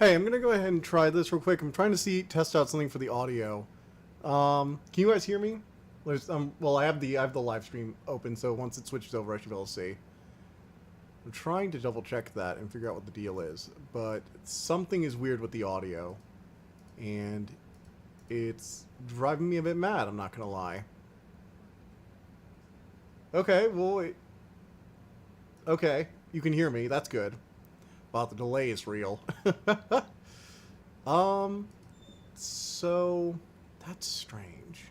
Hey, I'm gonna go ahead and try this real quick. I'm trying to test out something for the audio. Can you guys hear me? Well, I have the live stream open, so once it switches over, I should be able to see. I'm trying to double check that and figure out what the deal is, but something is weird with the audio, and it's driving me a bit mad. I'm not gonna lie. Okay, well, wait. Okay, you can hear me. That's good. Wow, the delay is real. So that's strange.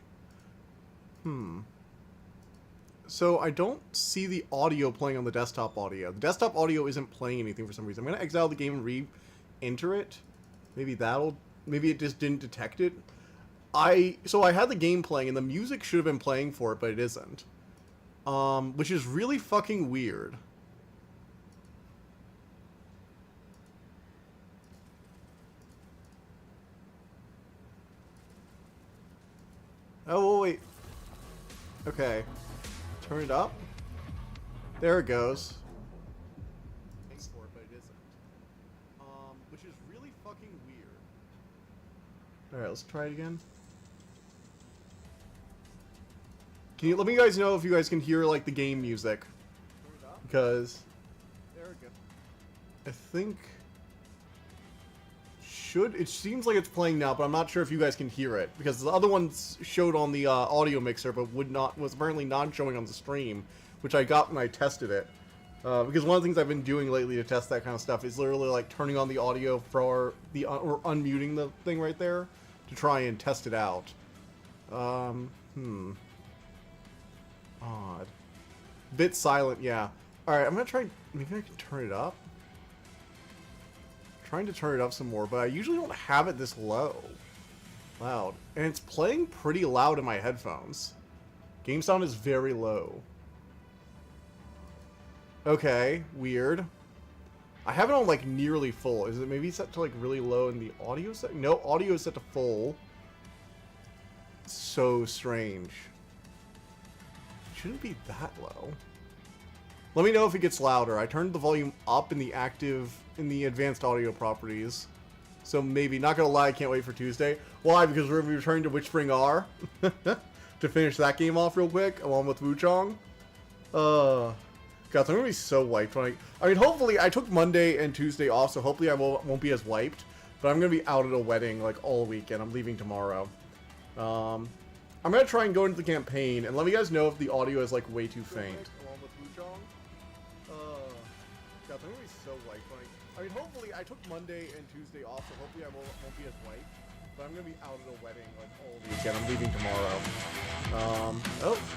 So I don't see the audio playing on the desktop audio. The desktop audio isn't playing anything for some reason. I'm gonna exile the game and re-enter it. Maybe it just didn't detect it. So I had the game playing and the music should have been playing for it, but it isn't. Which is really fucking weird. Oh, wait. Okay. Turn it up. There it goes. Thanks for it, but it isn't. Which is really fucking weird. Alright, let's try it again. Let me guys know if you guys can hear, like, the game music. Because... There it goes. I think... It seems like it's playing now, but I'm not sure if you guys can hear it, because the other ones showed on the audio mixer, but was apparently not showing on the stream, which I got when I tested it. Because one of the things I've been doing lately to test that kind of stuff is literally like turning on the audio or unmuting the thing right there to try and test it out. Odd. Bit silent, yeah. All right, I'm gonna try. Maybe I can turn it up. Trying to turn it up some more, but I usually don't have it this loud. And it's playing pretty loud in my headphones. Game sound is very low. Okay, weird. I have it on like nearly full. Is it maybe set to like really low in the audio setting? No, audio is set to full. So strange. It shouldn't be that low. Let me know if it gets louder. I turned the volume up in the advanced audio properties. So maybe, not gonna lie, I can't wait for Tuesday. Why? Because we're returning to Witchspring R to finish that game off real quick, along with Wuchong. God, I'm gonna be so wiped when I mean, hopefully, I took Monday and Tuesday off, so hopefully I won't be as wiped. But I'm gonna be out at a wedding, like, all weekend. I'm leaving tomorrow. I'm gonna try and go into the campaign, and let me guys know if the audio is, like, way too faint. Along with Wuchong. God, I'm gonna be so wiped when I mean, hopefully, I took Monday and Tuesday off, so hopefully I won't be as wiped. But I'm gonna be out at a wedding, like, all weekend. I'm leaving tomorrow.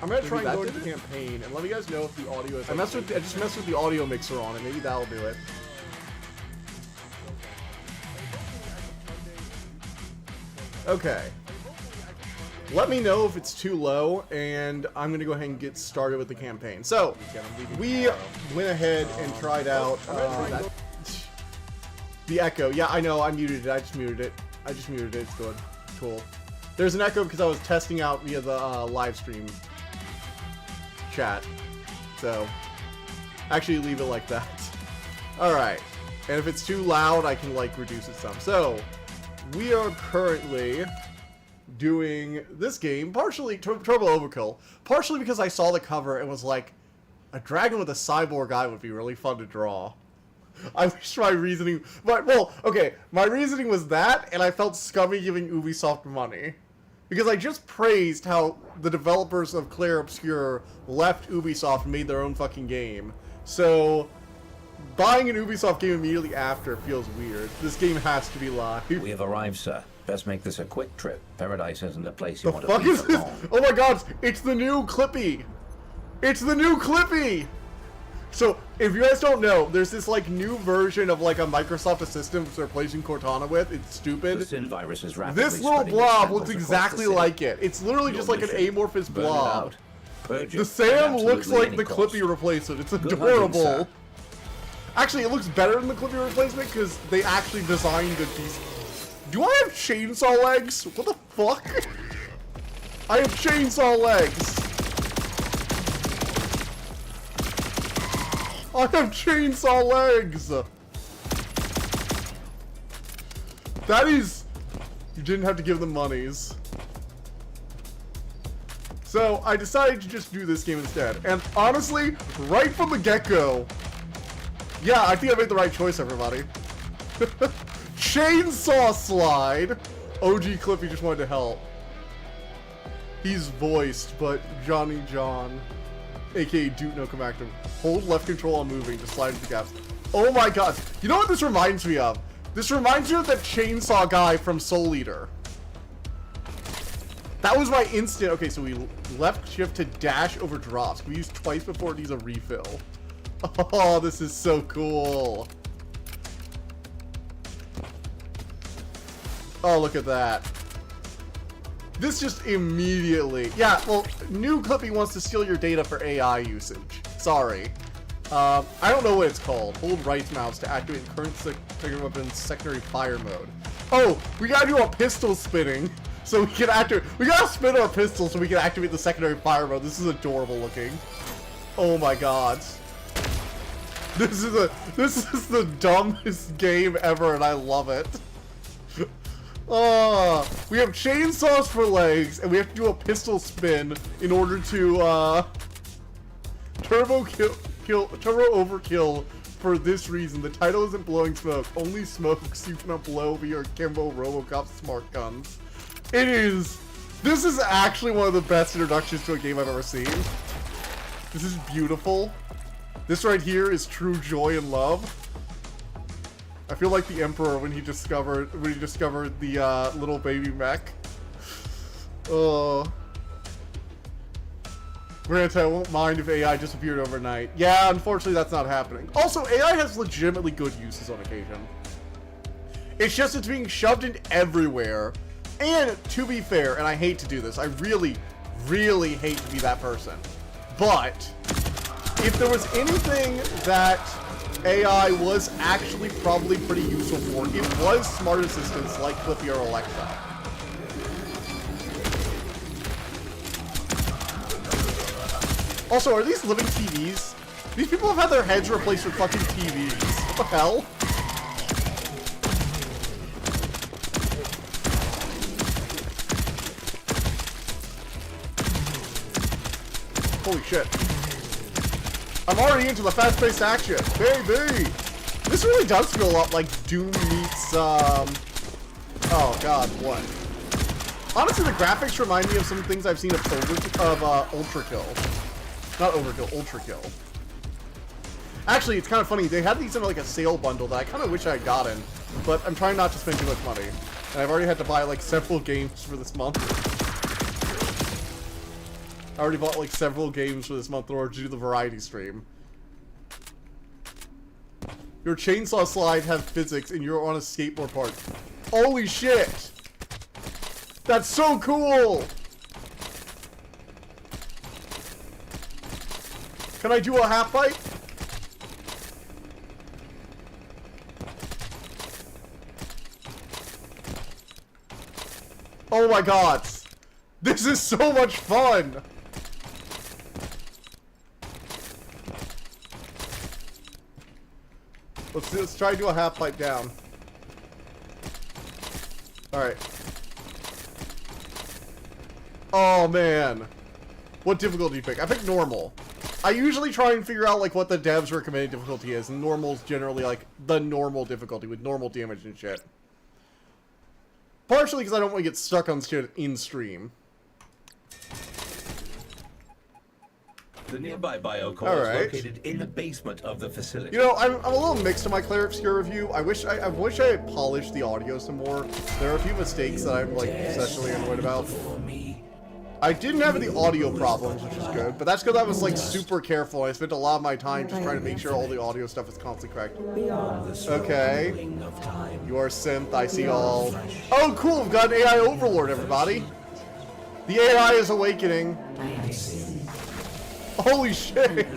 I'm gonna try and go into the campaign, and let me guys know if the audio is... I just messed with the audio mixer on it. Maybe that'll do it. Okay. Let me know if it's too low, and I'm going to go ahead and get started with the campaign. So, we went ahead and tried out the echo. Yeah, I know, I muted it. I just muted it. It's good. Cool. There's an echo because I was testing out via the live stream chat. So, actually leave it like that. Alright. And if it's too loud, I can, like, reduce it some. So, we are currently... doing this game, partially Turbo Overkill, partially because I saw the cover and was like, a dragon with a cyborg eye would be really fun to draw. I wish my reasoning, my reasoning was that, and I felt scummy giving Ubisoft money. Because I just praised how the developers of Clair Obscur left Ubisoft and made their own fucking game. So, buying an Ubisoft game immediately after feels weird. This game has to be live. We have arrived, sir. Best make this a quick trip. Paradise isn't a place you want to be for long. The fuck is this? Oh my god, it's the new Clippy! It's the new Clippy! So, if you guys don't know, there's this, like, new version of, like, a Microsoft assistant which they're replacing Cortana with. It's stupid. The Sin virus is rapidly this little blob looks exactly like it. It's literally just like an amorphous blob. The Sam looks like the Clippy replacement. It's adorable. Actually, it looks better than the Clippy replacement because they actually designed a decent... Do I have chainsaw legs? What the fuck? I have chainsaw legs. I have chainsaw legs. That is... You didn't have to give them monies. So, I decided to just do this game instead. And honestly, right from the get-go... Yeah, I think I made the right choice, everybody. Chainsaw Slide! OG Clippy just wanted to help. He's voiced, but Johnny John, aka Duke No Come Active. Hold left control on moving to slide into gaps. Oh my god. You know what this reminds me of? This reminds me of that chainsaw guy from Soul Eater. That was my instant. Okay, so we left shift to dash over drops. We use twice before it needs a refill. Oh, this is so cool. Oh, look at that. This just immediately... Yeah, well, new Clippy wants to steal your data for AI usage. Sorry. I don't know what it's called. Hold right mouse to activate current secondary weapon's secondary fire mode. Oh, we gotta do a pistol spinning so we can activate... We gotta spin our pistol so we can activate the secondary fire mode. This is adorable looking. Oh my god. This is the dumbest game ever and I love it. Oh, we have chainsaws for legs, and we have to do a pistol spin in order to turbo overkill. For this reason, the title isn't blowing smoke, only smokes you cannot blow via your Kimbo RoboCop smart guns. It is. This is actually one of the best introductions to a game I've ever seen. This is beautiful. This right here is true joy and love. I feel like the Emperor when he discovered the little baby mech. Granted, I won't mind if AI disappeared overnight. Yeah, unfortunately that's not happening. Also, AI has legitimately good uses on occasion. It's just it's being shoved in everywhere. And to be fair, and I hate to do this, I really, really hate to be that person. But if there was anything that AI was actually probably pretty useful for, it was smart assistants like Clippy or Alexa. Also, are these living TVs? These people have had their heads replaced with fucking TVs. What the hell? Holy shit. I'm already into the fast-paced action. Baby! This really does feel a lot like Doom meets, oh god, what? Honestly, the graphics remind me of some things I've seen of Ultrakill. Not Overkill, Ultrakill. Actually, it's kind of funny. They had these in like a sale bundle that I kind of wish I had gotten, but I'm trying not to spend too much money. And I've already had to buy like several games for this month. I already bought like several games for this month in order to do the variety stream. Your chainsaw slide have physics and you're on a skateboard park. Holy shit! That's so cool! Can I do a half pipe? Oh my god! This is so much fun! Let's try to do a half pipe down. Alright. Oh man. What difficulty do you pick? I picked normal. I usually try and figure out like what the devs recommended difficulty is, and normal's generally like the normal difficulty with normal damage and shit. Partially because I don't want to get stuck on shit in stream. The nearby biocore is located in the basement of the facility. You know, I'm a little mixed on my Cleric Obscure review. I wish I had polished the audio some more. There are a few mistakes that I'm like obsessionally annoyed about. I didn't have any audio problems, which is good, but that's because I was like super careful. I spent a lot of my time just trying to make sure all the audio stuff is constantly correct. Okay. You are synth, I see all. Oh cool, we've got an AI overlord, everybody. The AI is awakening. Holy shit!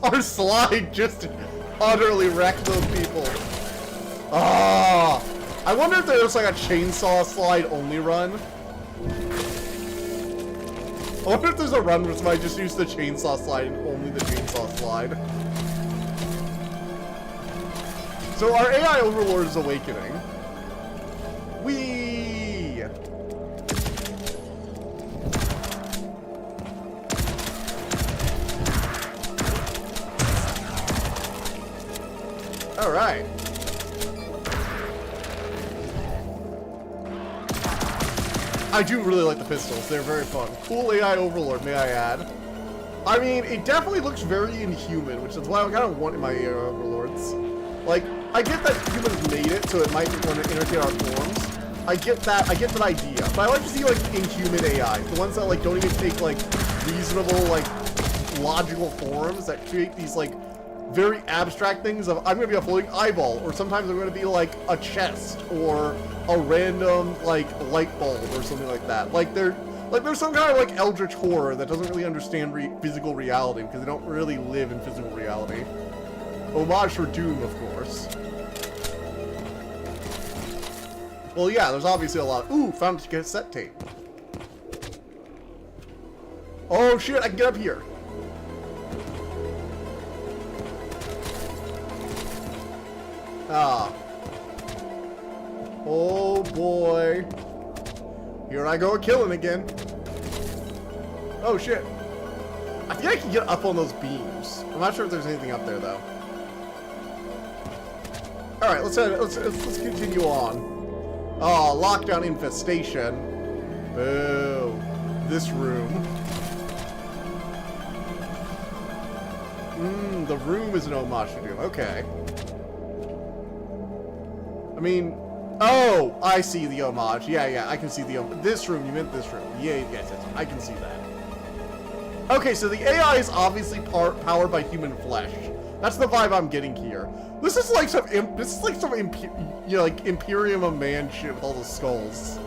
Our slide just utterly wrecked those people. Ah! I wonder if there's like a chainsaw slide only run. I wonder if there's a run where somebody just used the chainsaw slide and only the chainsaw slide. So our AI overlord is awakening. I do really like the pistols. They're very fun. Cool AI Overlord, may I add. I mean, it definitely looks very inhuman, which is why I kind of want my AI Overlords. Like, I get that humans made it, so it might want to imitate our forms. I get that idea. But I like to see, like, inhuman AI. The ones that, like, don't even take, like, reasonable, like, logical forms that create these, like, very abstract things of, I'm going to be a floating eyeball, or sometimes I'm going to be, like, a chest, or a random, like, light bulb, or something like that. Like, there's some kind of, like, eldritch horror that doesn't really understand physical reality, because they don't really live in physical reality. Homage for Doom, of course. Well, yeah, there's obviously a lot. Ooh, found a cassette tape. Oh, shit, I can get up here. Ah. Oh, boy. Here I go killing again. Oh, shit. I think I can get up on those beams. I'm not sure if there's anything up there, though. Alright, let's continue on. Oh, lockdown infestation. Boo. This room. The room is an homage to Doom. Okay. I mean, oh, I see the homage. Yeah, I can see the this room. You meant this room. Yeah, yes, I can see that. Okay, so the AI is obviously powered by human flesh. That's the vibe I'm getting here. This is like some Imperium of Man shit with all the skulls.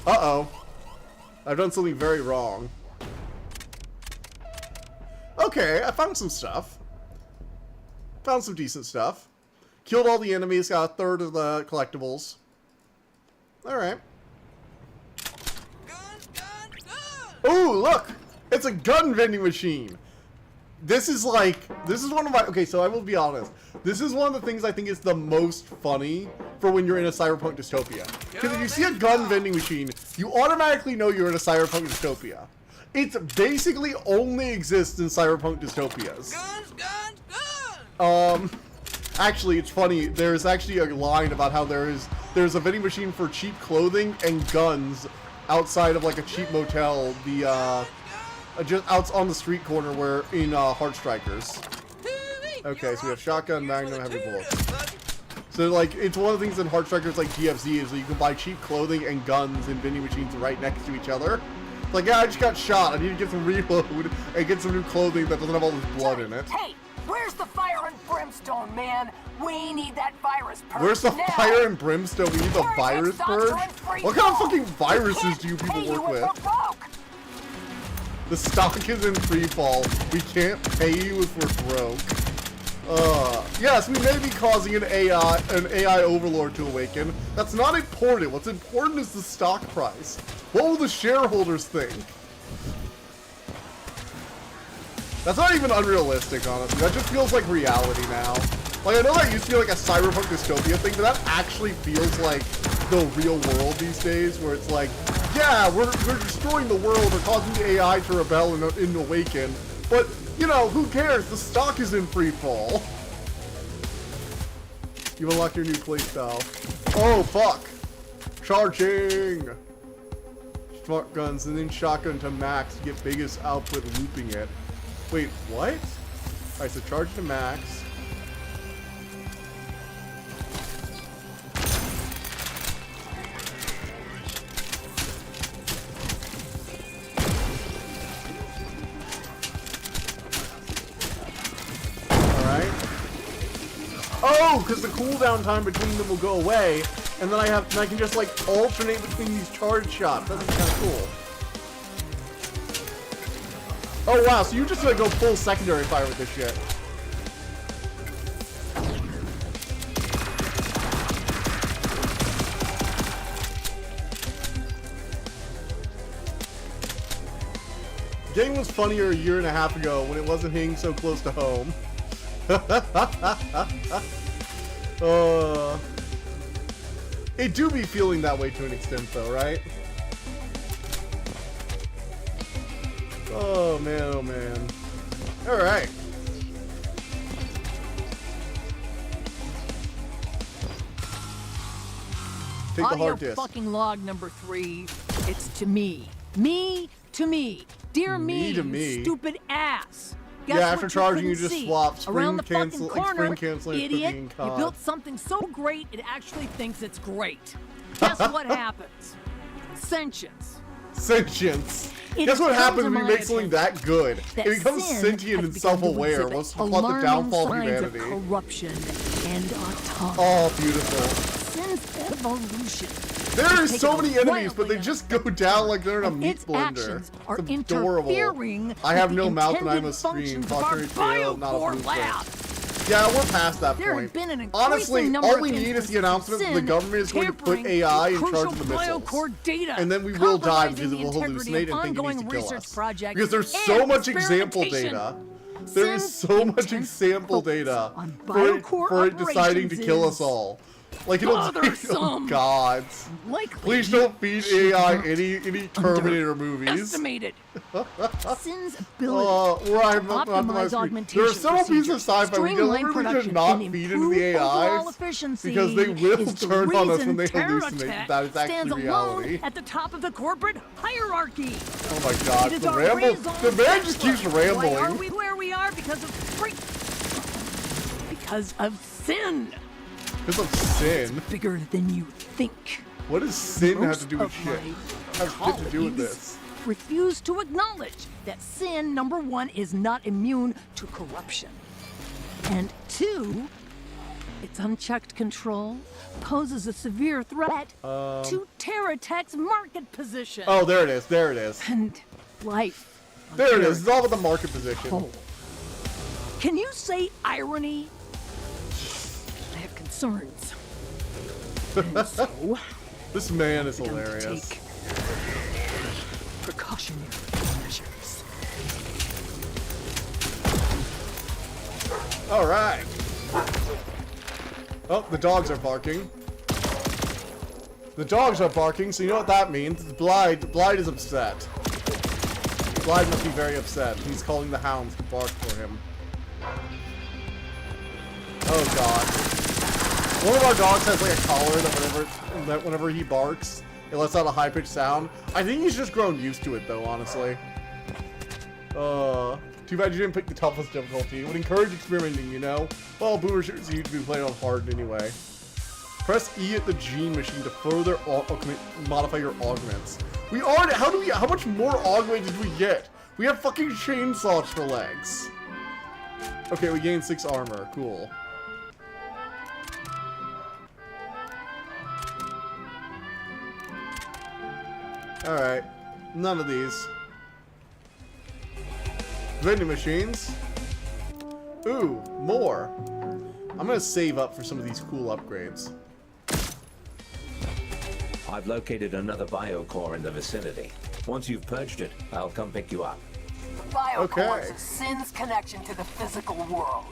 Uh-oh. I've done something very wrong. Okay, I found some stuff. Found some decent stuff. Killed all the enemies, got a third of the collectibles. Alright. Ooh, look! It's a gun vending machine! This is one of my, okay, so I will be honest. This is one of the things I think is the most funny for when you're in a cyberpunk dystopia. Because if you see a gun vending machine, you automatically know you're in a cyberpunk dystopia. It basically only exists in cyberpunk dystopias. Actually, it's funny. There's actually a line about how there's a vending machine for cheap clothing and guns outside of like a cheap motel. Just out on the street corner where in Heartstrikers. Okay, so we have shotgun, magnum, heavy bullets. So like, it's one of the things in Heartstrikers like DFZ is that you can buy cheap clothing and guns in vending machines right next to each other. It's like, yeah, I just got shot. I need to get some reload and get some new clothing that doesn't have all this blood in it. Hey, where's the fire and brimstone, man? We need that virus purge. Where's the fire and brimstone? We need the virus purge? What kind of fucking viruses do you people work with? The stock is in free fall. We can't pay you if we're broke. Yes, we may be causing an AI overlord to awaken. That's not important. What's important is the stock price. What will the shareholders think? That's not even unrealistic, honestly. That just feels like reality now. Like, I know that used to be like a cyberpunk dystopia thing, but that actually feels like the real world these days, where it's like, yeah, we're destroying the world, we're causing the AI to rebel and awaken, but, you know, who cares? The stock is in free fall. You unlock your new playstyle. Oh, fuck. Charging! Smart guns, and then shotgun to max to get biggest output looping it. Wait, what? Alright, so charge to max. Oh, because the cooldown time between them will go away, and then I can just like alternate between these charge shots. That's kind of cool. Oh wow, so you just like go full secondary fire with this shit. The game was funnier a year and a half ago when it wasn't hitting so close to home. It do be feeling that way to an extent though, right? Oh man, oh man. Alright. Take the Audio hard disk. fucking log number 3. It's to me. Me to me. Dear me, to you me. stupid ass. Guess Yeah, after what charging, you couldn't just see? swap spring Around the cancel, fucking like corner, spring canceling for idiot, being you caught. built something so great it actually thinks it's great. Guess what happens? Sentience. Sentience. It Guess what has come happens to when you my make something that good? that It becomes sin sentient has and begun to self-aware. exhibit Wants to plot the alarming downfall of signs humanity. Of corruption and autonomy. Oh, beautiful. Sin's evolution. There are Taken so many enemies, but wildly they just go down like they're in a and meat its blender. actions are It's adorable. interfering I have with no the mouth and I intended must scream. functions of our Contrary tale, not a Biocore blueprint. lab. Yeah, we're past that There point. have been an increasing Honestly, number all of we need is the instances announcement of that the sin government is going to put tampering AI in with charge of the crucial missiles. Biocore data, And then we will die because compromising it will the integrity hallucinate of and think it needs ongoing to kill research us. projects Because there's and so much example experimentation. data. There is so much Sin's example focus data on for Biocore it deciding to kill us operations all. Like it'll take, oh bothersome. gods. Likely Please don't feed AI not any Terminator movies. estimated. Sin's ability Where I'm to optimize optimize there augmentation are several pieces of procedures, sci-fi we streamline deliberately production, should not and feed into the improve overall AIs efficiency because they will is the turn on us when reason they hallucinate Terratech that it's actually stands reality. alone at the top of the corporate hierarchy. Oh my god, It is the our ramble, raison the man just d'etre. keeps Why are rambling. we where we are? Because of sin. Because of sin. Bigger than you think. What does sin have Most to do with of shit? my Has shit to do with colleagues this. refuse to acknowledge that sin, number 1, is not immune to corruption. And 2, its unchecked control poses a severe threat to Terratech's market position. Oh, there it is. There it is. And life. on There it is. It's all Terratech's about the market position. whole. Can you say irony? I have concerns. And so, This man is I'm to hilarious. take precautionary measures. All right. Oh, the dogs are barking. The dogs are barking, so you know what that means. Blythe is upset. Blythe must be very upset. He's calling the hounds to bark for him. Oh god. One of our dogs has like a collar that whenever he barks, it lets out a high-pitched sound. I think he's just grown used to it though, honestly. Too bad you didn't pick the toughest difficulty. It would encourage experimenting, you know? Well, Boomer seems to be playing on hard anyway. Press E at the gene machine to further modify your augments. We already, how much more augment did we get? We have fucking chainsaws for legs. Okay, we gained 6 armor, cool. Alright, none of these. Vending machines. Ooh, more. I'm gonna save up for some of these cool upgrades. I've located another biocore in the vicinity. Once you've purged it, I'll come pick you up. Biocores Okay. is Sin's connection to the physical world.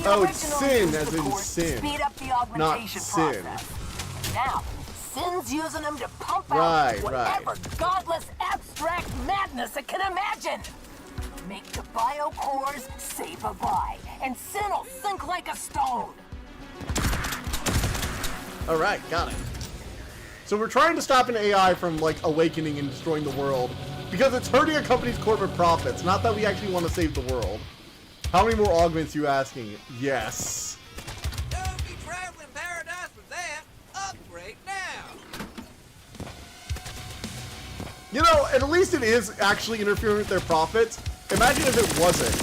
The Oh, it's original sin, used as the in cores to sin, Speed up the augmentation sin. process. Now, Sin's using them to pump Right, out whatever godless abstract madness it can imagine. Make the biocores say bye-bye, and Sin'll sink like a stone. Alright, got it. So we're trying to stop an AI from, like, awakening and destroying the world, because it's hurting a company's corporate profits, not that we actually want to save the world. How many more augments you asking? Yes. Don't be traveling paradise with that. Upgrade now. You know, at least it is actually interfering with their profits. Imagine if it wasn't.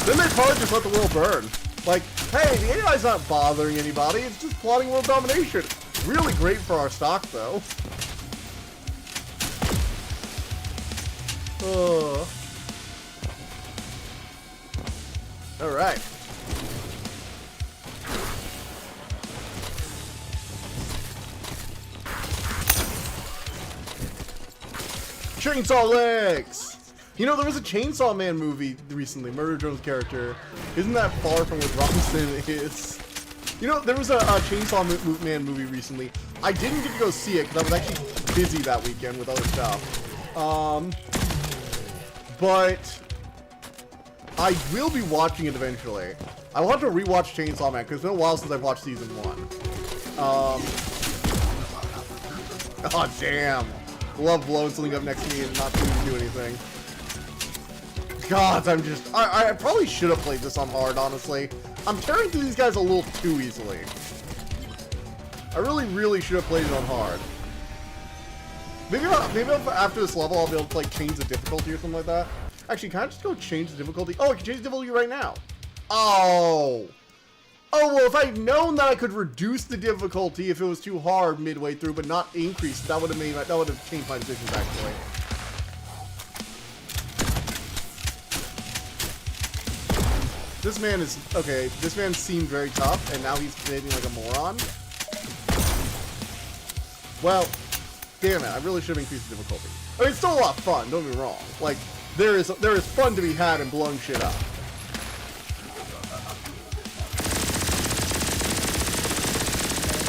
Then they'd probably just let the world burn. Like, hey, the AI's not bothering anybody, it's just plotting world domination. Really great for our stock, though. Alright. Chainsaw legs! You know, there was a Chainsaw Man movie recently, Murder Joe's character. Isn't that far from what Robinson is? You know, there was a Chainsaw Man movie recently. I didn't get to go see it because I was actually busy that weekend with other stuff. But I will be watching it eventually. I want to rewatch Chainsaw Man, because it's been a while since I've watched season 1. Oh, damn. Love blowing something up next to me and not seeming to do anything. God, I probably should have played this on hard, honestly. I'm tearing through these guys a little too easily. I really should have played it on hard. Maybe after this level, I'll be able to, like, change the difficulty or something like that. Actually, can I just go change the difficulty? Oh, I can change the difficulty right now. Oh. Oh, well, if I'd known that I could reduce the difficulty if it was too hard midway through, but not increase, that would have changed my decisions, actually. This man is, okay, this man seemed very tough, and now he's behaving like a moron. Well, damn it, I really should have increased the difficulty. I mean, it's still a lot of fun, don't get me wrong. Like, there is fun to be had in blowing shit up.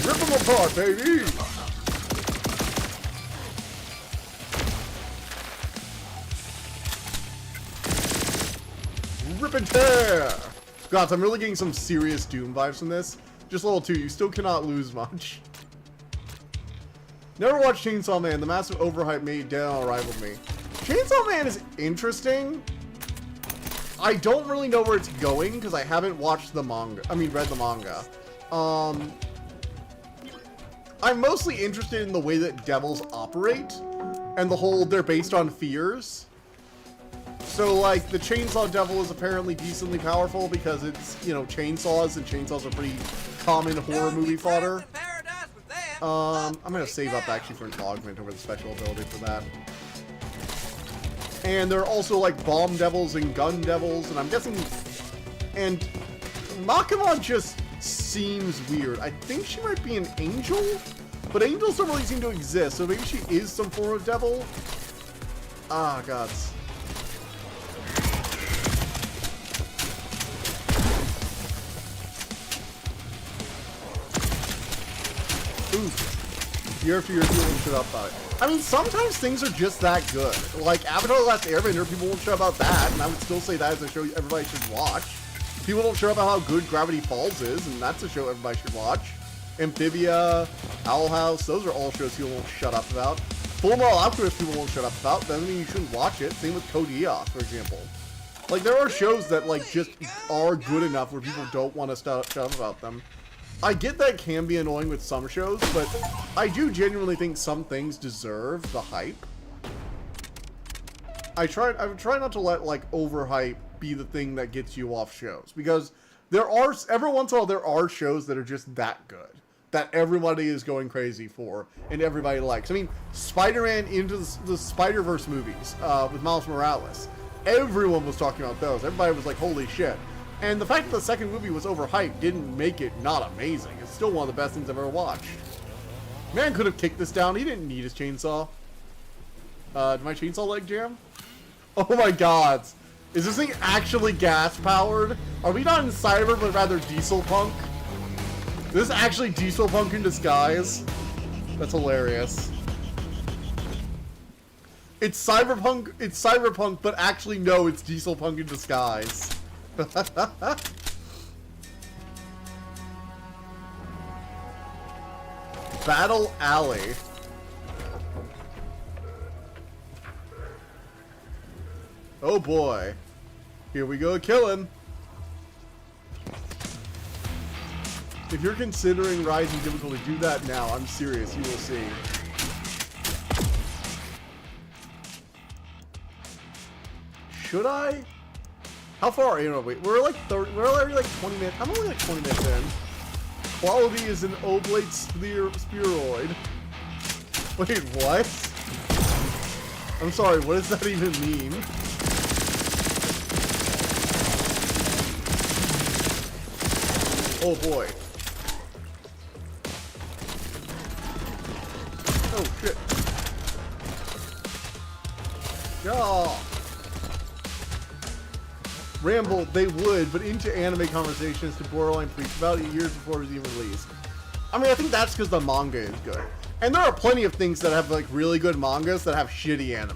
Rip them apart, baby! Rip and tear! God, I'm really getting some serious Doom vibes from this. Just level 2, you still cannot lose much. Never watched Chainsaw Man. The massive overhype made down rivaled me. Chainsaw Man is interesting. I don't really know where it's going because I haven't watched the manga. I mean, read the manga. I'm mostly interested in the way that devils operate and the whole they're based on fears. So, like, the Chainsaw Devil is apparently decently powerful because it's, you know, chainsaws, and chainsaws are pretty common horror movie fodder. I'm gonna save up actually for an augment over the special ability for that. And there are also like bomb devils and gun devils, and I'm guessing. And Makamon just seems weird. I think she might be an angel, but angels don't really seem to exist, so maybe she is some form of devil. Ah, gods. Oof. Year after year, people won't shut up about it. I mean, sometimes things are just that good. Like, Avatar: The Last Airbender, people won't shut up about that, and I would still say that is a show everybody should watch. People don't shut up about how good Gravity Falls is, and that's a show everybody should watch. Amphibia, Owl House, those are all shows people won't shut up about. Full Metal Alchemist people won't shut up about, doesn't mean you shouldn't watch it. Same with Code Geass, for example. Like, there are shows that, like, just are good enough where people don't want to shut up about them. I get that can be annoying with some shows, but I do genuinely think some things deserve the hype. I try not to let, like, overhype be the thing that gets you off shows, because there are, every once in a while, there are shows that are just that good, that everybody is going crazy for, and everybody likes. I mean, Spider-Man Into the Spider-Verse movies, with Miles Morales. Everyone was talking about those. Everybody was like, holy shit. And the fact that the second movie was overhyped didn't make it not amazing. It's still one of the best things I've ever watched. Man could have kicked this down. He didn't need his chainsaw. Did my chainsaw leg jam? Oh my god. Is this thing actually gas-powered? Are we not in Cyber, but rather Diesel Punk? This is actually Diesel Punk in disguise? That's hilarious. It's Cyberpunk, but actually no, it's Diesel Punk in disguise. Battle Alley. Oh boy. Here we go killing. If you're considering rising difficulty, do that now. I'm serious, you will see. Should I? How far are you? No, wait, we're like 30, we're already like 20 minutes. I'm only like 20 minutes in. Quality is an oblate spheroid. Wait, what? I'm sorry, what does that even mean? Oh boy. Oh shit. Yeah. Ramble, they would, but into anime conversations to borderline preach about it years before it was even released. I mean, I think that's because the manga is good. And there are plenty of things that have, like, really good mangas that have shitty anime.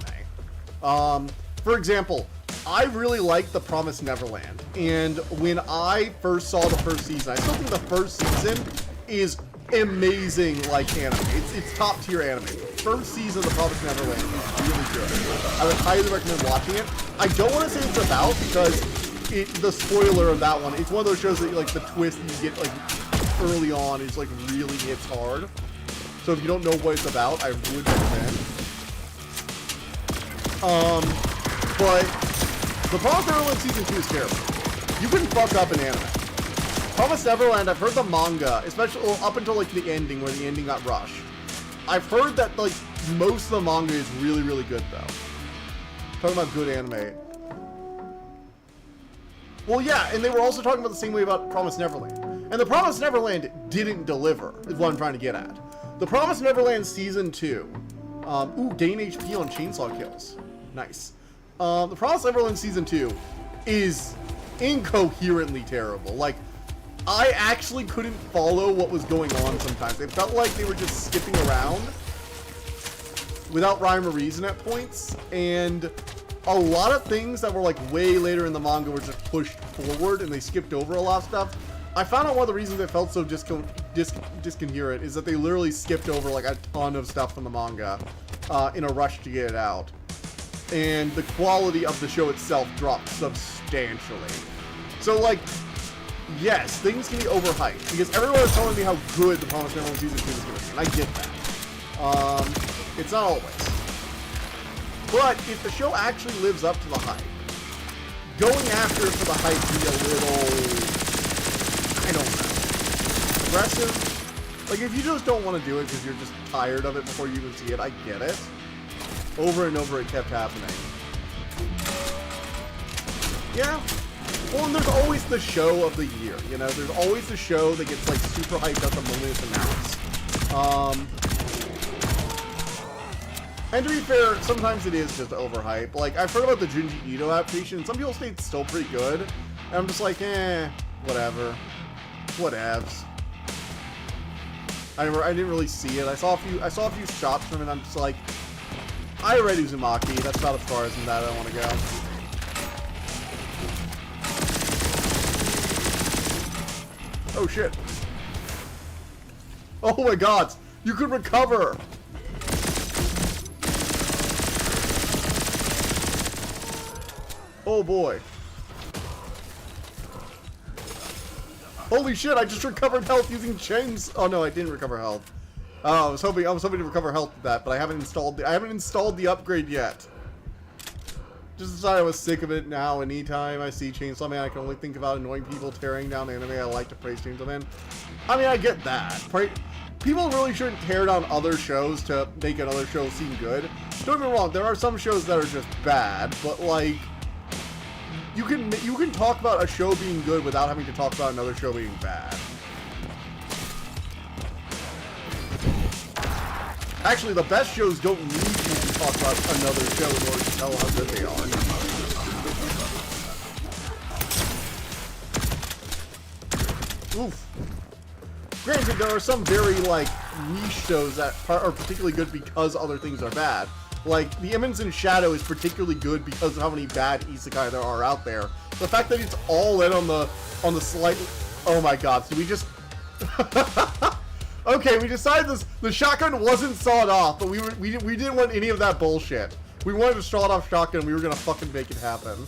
For example, I really like The Promised Neverland, and when I first saw the first season, I still think the first season is amazing, like, anime. It's top tier anime. The first season of The Promised Neverland is really good. I would highly recommend watching it. I don't want to say it's about, because the spoiler of that one, it's one of those shows that, like, the twist you get, like, early on is, like, really hits hard. So if you don't know what it's about, I would recommend. But The Promised Neverland Season 2 is terrible. You can fuck up an anime. Promised Neverland, I've heard the manga, especially up until, like, the ending, where the ending got rushed. I've heard that, like, most of the manga is really, really good, though. Talking about good anime. Well, yeah, and they were also talking about the same way about Promised Neverland. And The Promised Neverland didn't deliver, is what I'm trying to get at. The Promised Neverland Season 2. Gain HP on chainsaw kills. Nice. The Promised Neverland Season 2 is incoherently terrible. Like, I actually couldn't follow what was going on sometimes. It felt like they were just skipping around without rhyme or reason at points, and a lot of things that were like way later in the manga were just pushed forward, and they skipped over a lot of stuff. I found out one of the reasons it felt so discoherent is that they literally skipped over like a ton of stuff from the manga in a rush to get it out. And the quality of the show itself dropped substantially. So, like, yes, things can be overhyped, because everyone is telling me how good The Promised Neverland Season 2 is going to be, and I get that. It's not always. But if the show actually lives up to the hype, going after it for the hype can be a little, I don't know, aggressive. Like, if you just don't want to do it because you're just tired of it before you even see it, I get it. Over and over it kept happening. Yeah. Well, and there's always the show of the year, you know? There's always the show that gets, like, super hyped at the moment it's announced. And to be fair, sometimes it is just overhyped. Like, I've heard about the Junji Ito adaptation, and some people say it's still pretty good. And I'm just like, whatever. Whatevs. I didn't really see it. I saw a few shots from it, and I'm just like, I read Uzumaki. That's about as far as that I want to go. Oh shit. Oh my god. You could recover. Oh boy. Holy shit, I just recovered health using chains. Oh no, I didn't recover health. I was hoping to recover health with that, but I haven't installed the upgrade yet. Just decided I was sick of it now. Anytime I see Chainsaw Man, I can only think about annoying people tearing down anime. I like to praise Chainsaw Man. I mean, I get that. People really shouldn't tear down other shows to make another show seem good. Don't get me wrong, there are some shows that are just bad, but like, you can talk about a show being good without having to talk about another show being bad. Actually, the best shows don't need you to talk about another show in order to tell how good they are. Oof. Granted, there are some very, like, niche shows that are particularly good because other things are bad. Like, The Imminence in Shadow is particularly good because of how many bad isekai there are out there. The fact that it's all in on the slightly... Oh my god, so we just... Okay, we decided the shotgun wasn't sawed off, but we didn't want any of that bullshit. We wanted a sawed off shotgun, we were gonna fucking make it happen.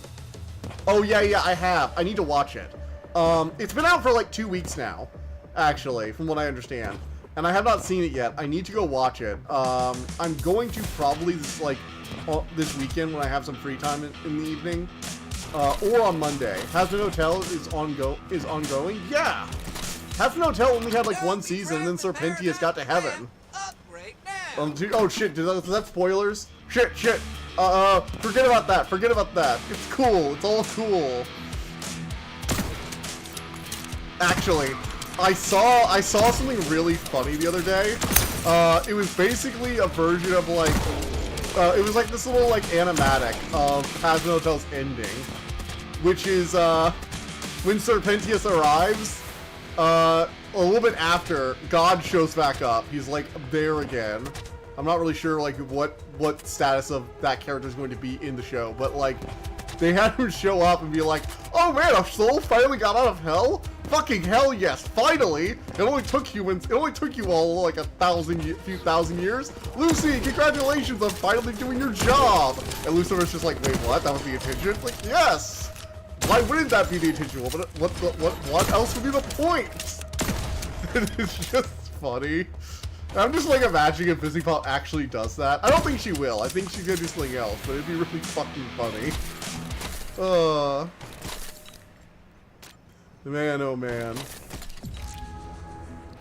Oh yeah, I have. I need to watch it. It's been out for like 2 weeks now, actually, from what I understand. And I have not seen it yet. I need to go watch it. I'm going to probably this weekend when I have some free time in the evening. Or on Monday. Hazard Hotel is ongoing? Yeah! Hazard Hotel only had like one season, and then Serpentius got to heaven. Oh shit, is that spoilers? Shit. Forget about that. It's cool. It's all cool. Actually, I saw something really funny the other day. It was basically a version of like, it was like this little like animatic of Hazard Hotel's ending, which is when Serpentius arrives. A little bit after, God shows back up. He's like there again. I'm not really sure like what status of that character is going to be in the show, but like They had him show up and be like, "Oh man, a soul finally got out of hell? Fucking hell yes, finally! It only took humans. It only took you all like few thousand years. Lucy, congratulations on finally doing your job." And Lucifer's just like, "Wait, what? That was the intention?" Like, yes. Why wouldn't that be the intention? What else would be the point? It's just funny. I'm just like imagining if Busy Pop actually does that. I don't think she will. I think she's gonna do something else, but it'd be really fucking funny. Man, oh man.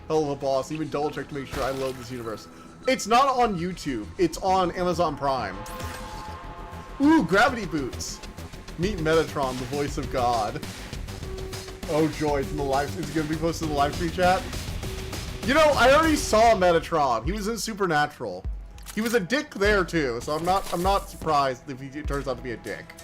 Hell of a boss. Even double check to make sure I load this universe. It's not on YouTube. It's on Amazon Prime. Ooh, gravity boots. Meet Metatron, the voice of God. Oh joy, it's in the live. It's gonna be posted in the live stream chat. You know, I already saw Metatron. He was in Supernatural. He was a dick there too, so I'm not surprised if he turns out to be a dick.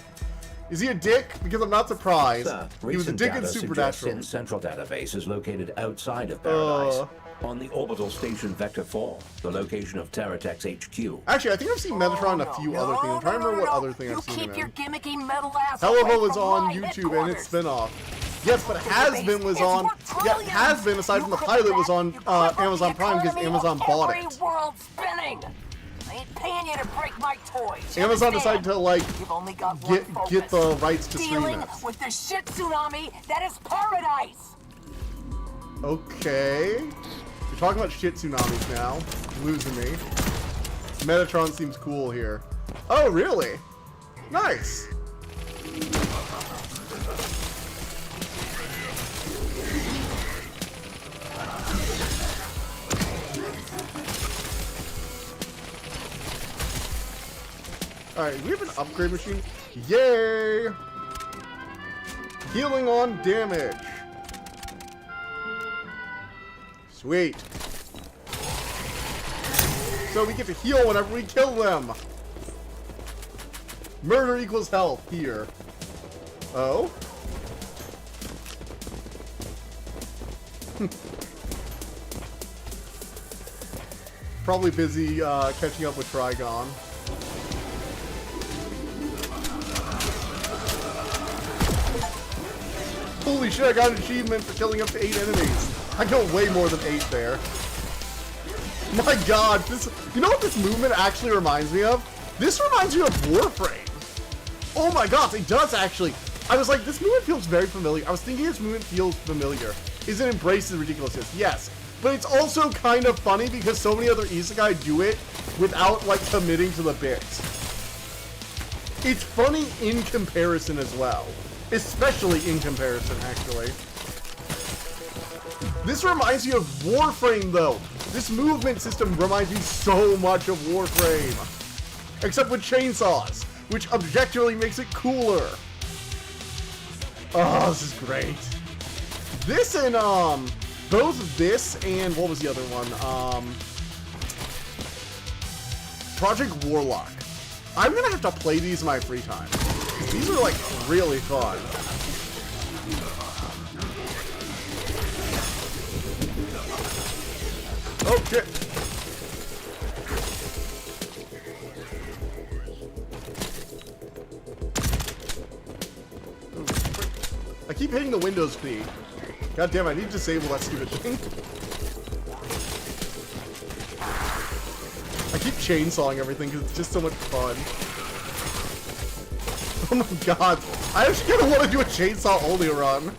Is he a dick? Because I'm not surprised. He was a dick in Supernatural. Sin Central database is located outside of Paradise, on the orbital station Vector 4, the location of Terratech's HQ. Actually, I think I've seen Metatron in a few other things. I'm trying to remember what other thing I've seen him in. Keep your gimmicky metal ass Hell of away a was from on my YouTube and its headquarters. spinoff. Yes, but Has-Been was on. Yeah, Has-Been aside from the pilot was on Amazon Prime because Amazon bought it. World spinning. I ain't paying you to break my toys. Amazon decided to like You've only got one get the rights to stream dealing it. with the shit tsunami that is Paradise. Okay, you're talking about shit tsunamis now. Losing me. Metatron seems cool here. Oh really? Nice. Alright, we have an upgrade machine. Yay! Healing on damage. Sweet. So we get to heal whenever we kill them. Murder equals health here. Oh? Probably busy catching up with Trigon. Holy shit, I got an achievement for killing up to 8 enemies. I killed way more than 8 there. My god, this, you know what this movement actually reminds me of? This reminds me of Warframe. Oh my god, it does actually. I was like, this movement feels very familiar. I was thinking this movement feels familiar. Is it embraces ridiculousness? Yes. But it's also kind of funny because so many other isekai do it without like committing to the bits. It's funny in comparison as well. Especially in comparison, actually. This reminds me of Warframe, though. This movement system reminds me so much of Warframe. Except with chainsaws, which objectively makes it cooler. Oh, this is great. This and, both this and, what was the other one? Project Warlock. I'm gonna have to play these in my free time. These are like really fun. Oh shit. I keep hitting the Windows key. God damn, I need to disable that stupid thing. I keep chainsawing everything because it's just so much fun. Oh my god. I actually kind of want to do a chainsaw only run.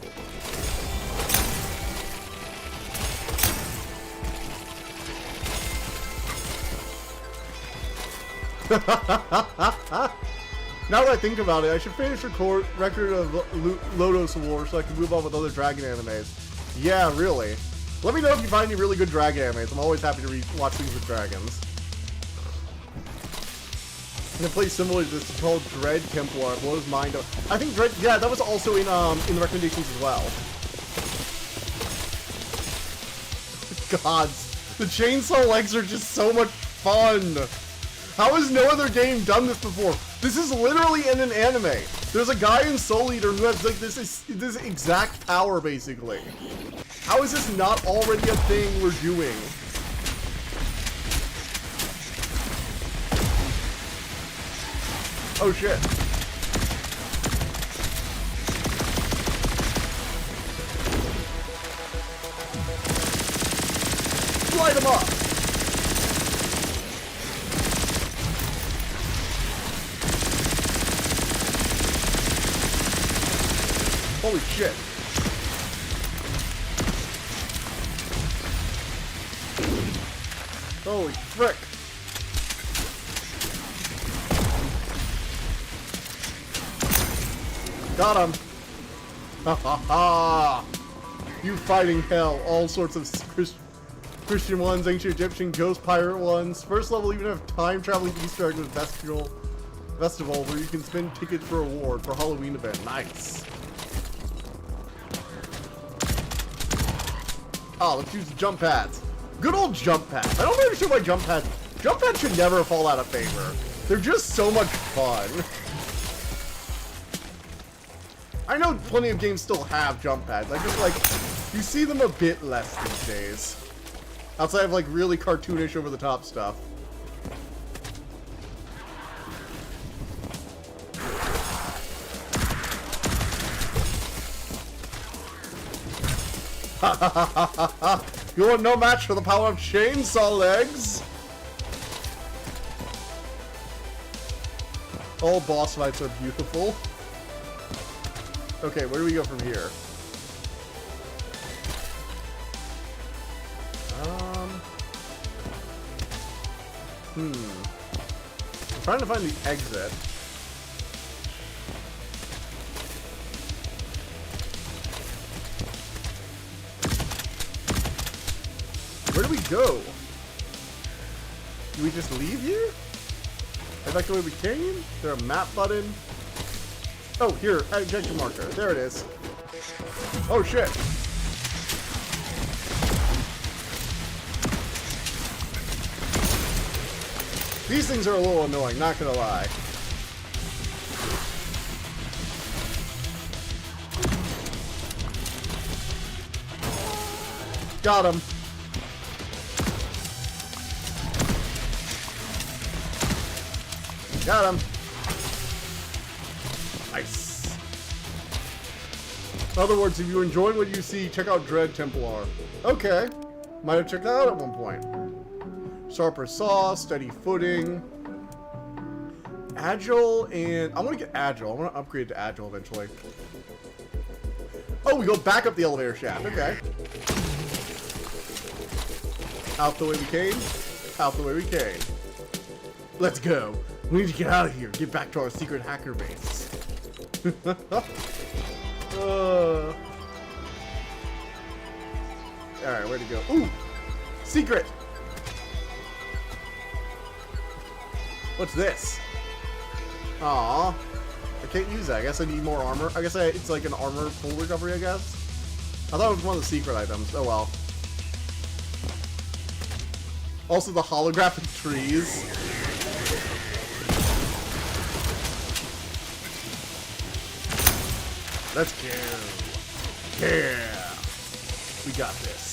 Now that I think about it, I should finish record of Lodos War so I can move on with other Dragon animes. Yeah, really. Let me know if you find any really good Dragon animes. I'm always happy to watch things with dragons. And a place similar to this is called Dread Templar. Blows mind up. I think Dread, yeah, that was also in the recommendations as well. Gods, the chainsaw legs are just so much fun. How has no other game done this before? This is literally in an anime. There's a guy in Soul Eater who has like this exact power basically. How is this not already a thing we're doing? Oh shit. Just light them up. Holy shit. Holy frick. Got him. Ha ha ha. You fighting hell. All sorts of Christian ones, ancient Egyptian, ghost pirate ones. First level even have time traveling Easter egg with festival where you can spin tickets for a reward for Halloween event. Nice. Oh, let's use the jump pads. Good old jump pads. I don't understand why jump pads should never fall out of favor. They're just so much fun. I know plenty of games still have jump pads. I just like, you see them a bit less these days. Outside of like really cartoonish over the top stuff. Ha ha ha ha ha ha! You are no match for the power of chainsaw legs! All boss fights are beautiful. Okay, where do we go from here? I'm trying to find the exit. Where do we go? Do we just leave here? Head back the way we came? Is there a map button? Oh, here, objective marker. There it is. Oh shit. These things are a little annoying, not gonna lie. Got him. Got him. Nice. In other words, if you're enjoying what you see, check out Dread Templar. Okay. Might have checked that out at one point. Sharper saw, steady footing. Agile, and I want to get agile. I want to upgrade to agile eventually. Oh, we go back up the elevator shaft. Okay. Out the way we came. Out the way we came. Let's go. We need to get out of here. Get back to our secret hacker base. Alright, where'd he go? Ooh! Secret! What's this? Aww. I can't use that. I guess I need more armor. I guess it's like an armor full recovery, I guess. I thought it was one of the secret items. Oh well. Also the holographic trees. Let's go. Yeah. We got this.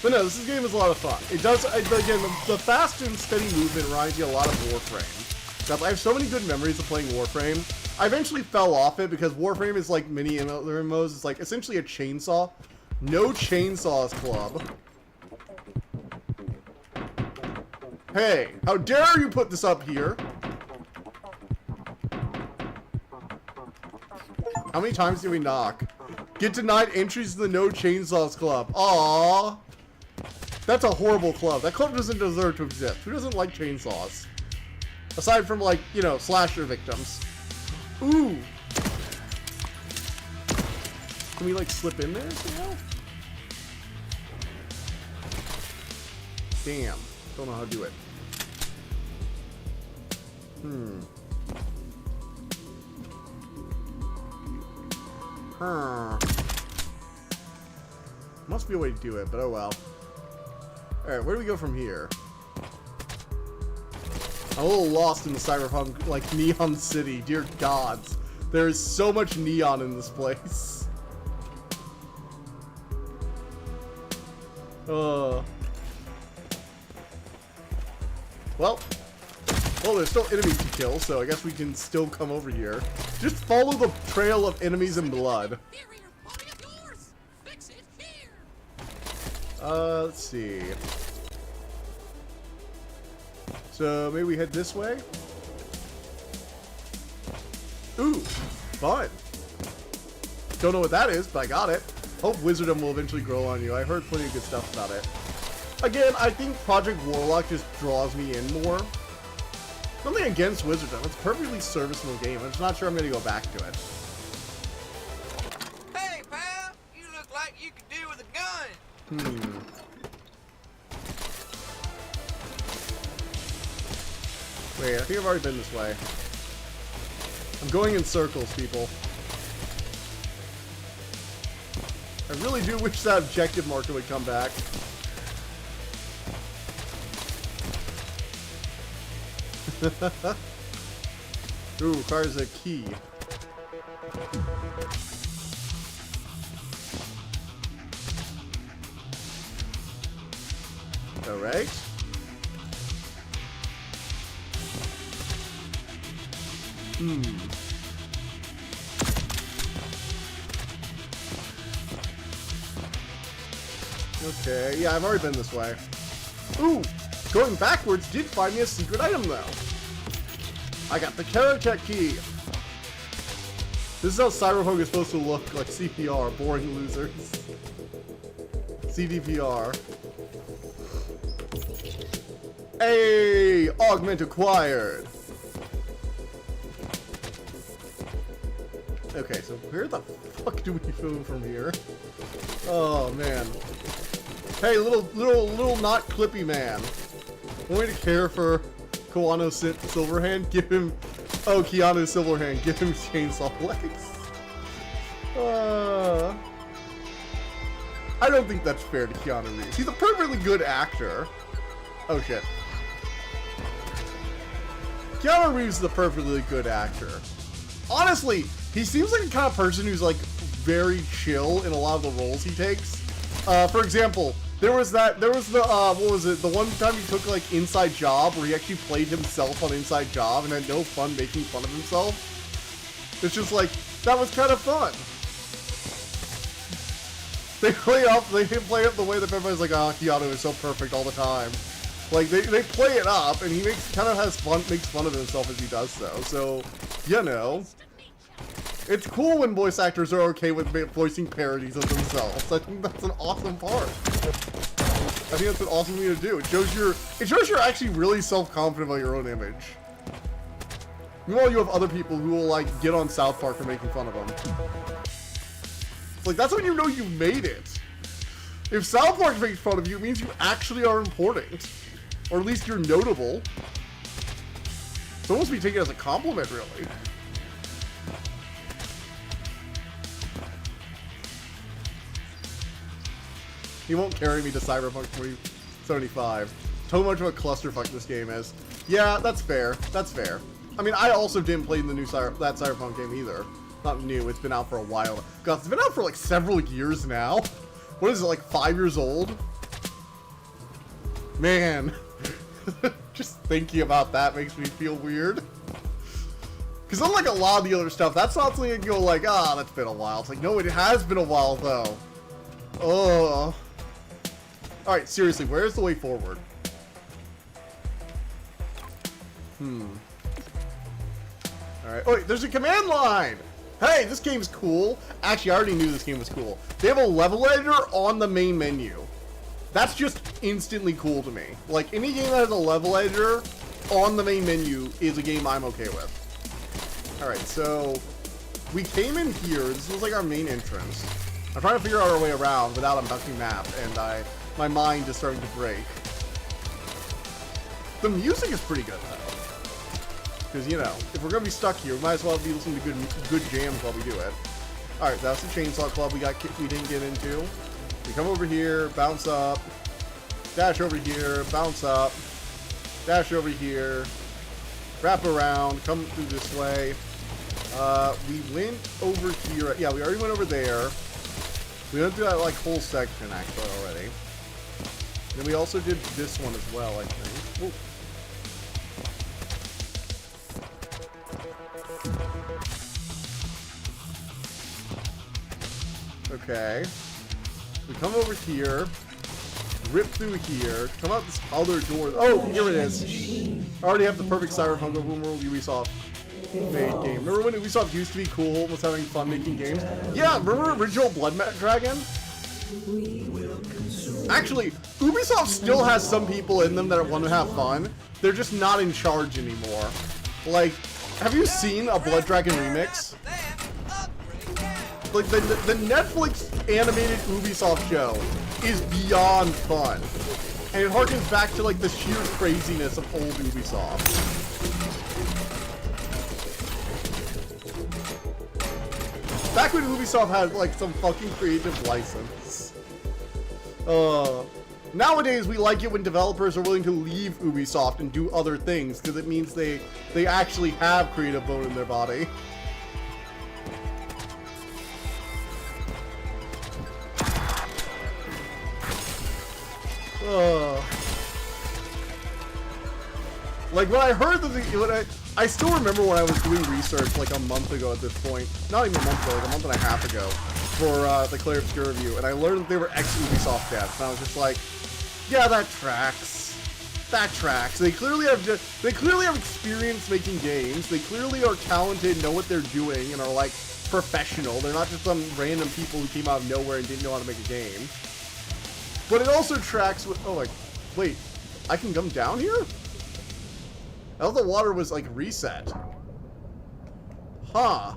But no, this game is a lot of fun. It does, again, the fast and steady movement reminds you a lot of Warframe. I have so many good memories of playing Warframe. I eventually fell off it because Warframe is like mini MMOs. It's like essentially a chainsaw. No chainsaws club. Hey, how dare you put this up here? How many times do we knock? Get denied entries to the No Chainsaws Club. Aww. That's a horrible club. That club doesn't deserve to exist. Who doesn't like chainsaws? Aside from, like, you know, slasher victims. Ooh. Can we, like, slip in there somehow? Damn. Don't know how to do it. Must be a way to do it, but oh well. Alright, where do we go from here? I'm a little lost in the cyberpunk, like, neon city. Dear gods. There is so much neon in this place. Well, there's still enemies to kill, so I guess we can still come over here. Just follow the trail of enemies and blood. Let's see. So maybe we head this way? Ooh, fun. Don't know what that is, but I got it. Hope Wizardom will eventually grow on you. I heard plenty of good stuff about it. Again, I think Project Warlock just draws me in more. Nothing against Wizardom. It's a perfectly serviceable game. I'm just not sure I'm going to go back to it. Hey, pal, you look like you could do with a gun. Wait, I think I've already been this way. I'm going in circles, people. I really do wish that objective marker would come back. Ooh, requires a key. Alright. Okay, yeah, I've already been this way. Ooh, going backwards did find me a secret item, though. I got the Karatech key. This is how Cyberpunk is supposed to look, like CPR, boring losers. CDPR. Hey, augment acquired. Okay, so where the fuck do we move from here? Oh man. Hey, little not clippy man. Want me to care for Keanu Silverhand? Give him, oh, Keanu Silverhand, give him chainsaw legs. I don't think that's fair to Keanu Reeves. He's a perfectly good actor. Oh shit. Keanu Reeves is a perfectly good actor. Honestly, he seems like the kind of person who's like very chill in a lot of the roles he takes. For example, there was the what was it? The one time he took like Inside Job, where he actually played himself on Inside Job and had no fun making fun of himself. It's just like, that was kind of fun. They play up the way that everybody's like, oh, Keanu is so perfect all the time. Like they play it up, and he makes fun of himself as he does so. You know, it's cool when voice actors are okay with voicing parodies of themselves. I think that's an awesome part. I think that's an awesome thing to do. It shows you're actually really self-confident about your own image. Meanwhile, you have other people who will like get on South Park for making fun of them. It's like, that's when you know you made it. If South Park makes fun of you, it means you actually are important. Or at least you're notable. It's almost be taken as a compliment, really. He won't carry me to Cyberpunk 2075. So much of a clusterfuck this game is. Yeah, that's fair. That's fair. I mean, I also didn't play in the new that Cyberpunk game either. Not new, it's been out for a while. God, it's been out for like several years now. What is it, like 5 years old? Man. Just thinking about that makes me feel weird. Because unlike a lot of the other stuff, that's not something you can go like, ah, that's been a while. It's like, no, it has been a while, though. Oh. Alright, seriously, where's the way forward? Alright, oh wait, there's a command line! Hey, this game's cool. Actually, I already knew this game was cool. They have a level editor on the main menu. That's just instantly cool to me. Like, any game that has a level editor on the main menu is a game I'm okay with. Alright, so we came in here. This was like our main entrance. I'm trying to figure out our way around without a fucking map, and my mind is starting to break. The music is pretty good, though. Because, you know, if we're going to be stuck here, we might as well be listening to good jams while we do it. Alright, that's the Chainsaw Club we didn't get into. We come over here, bounce up, dash over here, bounce up, dash over here, wrap around, come through this way. We went over here. Yeah, we already went over there. We went through that, like, whole section, actually, already. Then we also did this one as well, I think. Ooh. Okay. We come over here. rip through here, come out this other door. Oh, here it is. I already have the perfect Cyberpunk open world Ubisoft made game. Remember when Ubisoft used to be cool and was having fun making games? Yeah, remember original Blood Dragon? Actually, Ubisoft still has some people in them that want to have fun. They're just not in charge anymore. Like, have you seen a Blood Dragon remix? Like, the Netflix animated Ubisoft show is beyond fun. And it harkens back to, like, the sheer craziness of old Ubisoft. Back when Ubisoft had, like, some fucking creative license. Nowadays, we like it when developers are willing to leave Ubisoft and do other things, because it means they actually have creative bone in their body. Like, when I heard that I still remember when I was doing research, like, a month ago at this point. Not even a month ago, like a month and a half ago, for the Claire Obscure review, and I learned that they were ex-Ubisoft devs, and I was just like, yeah, that tracks. That tracks. They clearly have experience making games. They clearly are talented, know what they're doing, and are, like, professional. They're not just some random people who came out of nowhere and didn't know how to make a game. But it also tracks with... Oh, like... Wait. I can come down here? I thought the water was, like, reset. Huh.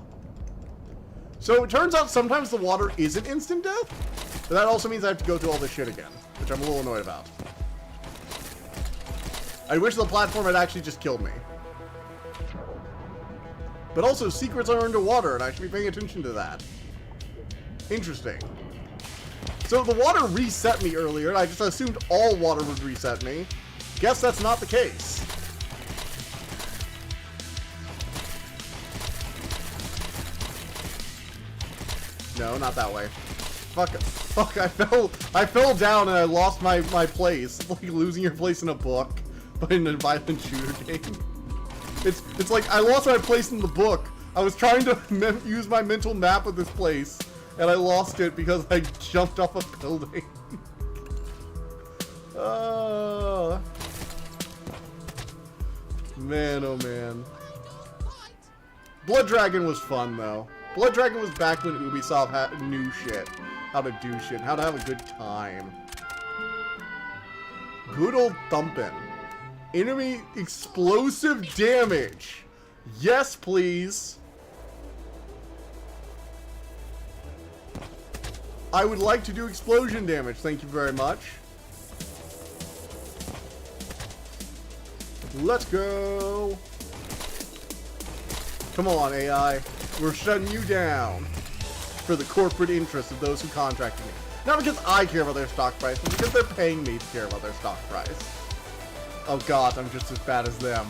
So it turns out sometimes the water isn't instant death? But that also means I have to go through all this shit again. Which I'm a little annoyed about. I wish the platform had actually just killed me. But also, secrets are underwater, and I should be paying attention to that. Interesting. So the water reset me earlier, and I just assumed all water would reset me. Guess that's not the case. No, not that way. Fuck, I fell down and I lost my place. It's like losing your place in a book, but in a violent shooter game. It's like I lost my place in the book. I was trying to use my mental map of this place, and I lost it because I jumped off a building. Man, oh man. Blood Dragon was fun though. Blood Dragon was back when Ubisoft knew shit. How to do shit, how to have a good time. Good old thumpin'. Enemy explosive damage. Yes, please. I would like to do explosion damage. Thank you very much. Let's go. Come on, AI. We're shutting you down for the corporate interests of those who contracted me. Not because I care about their stock price, but because they're paying me to care about their stock price. Oh god, I'm just as bad as them.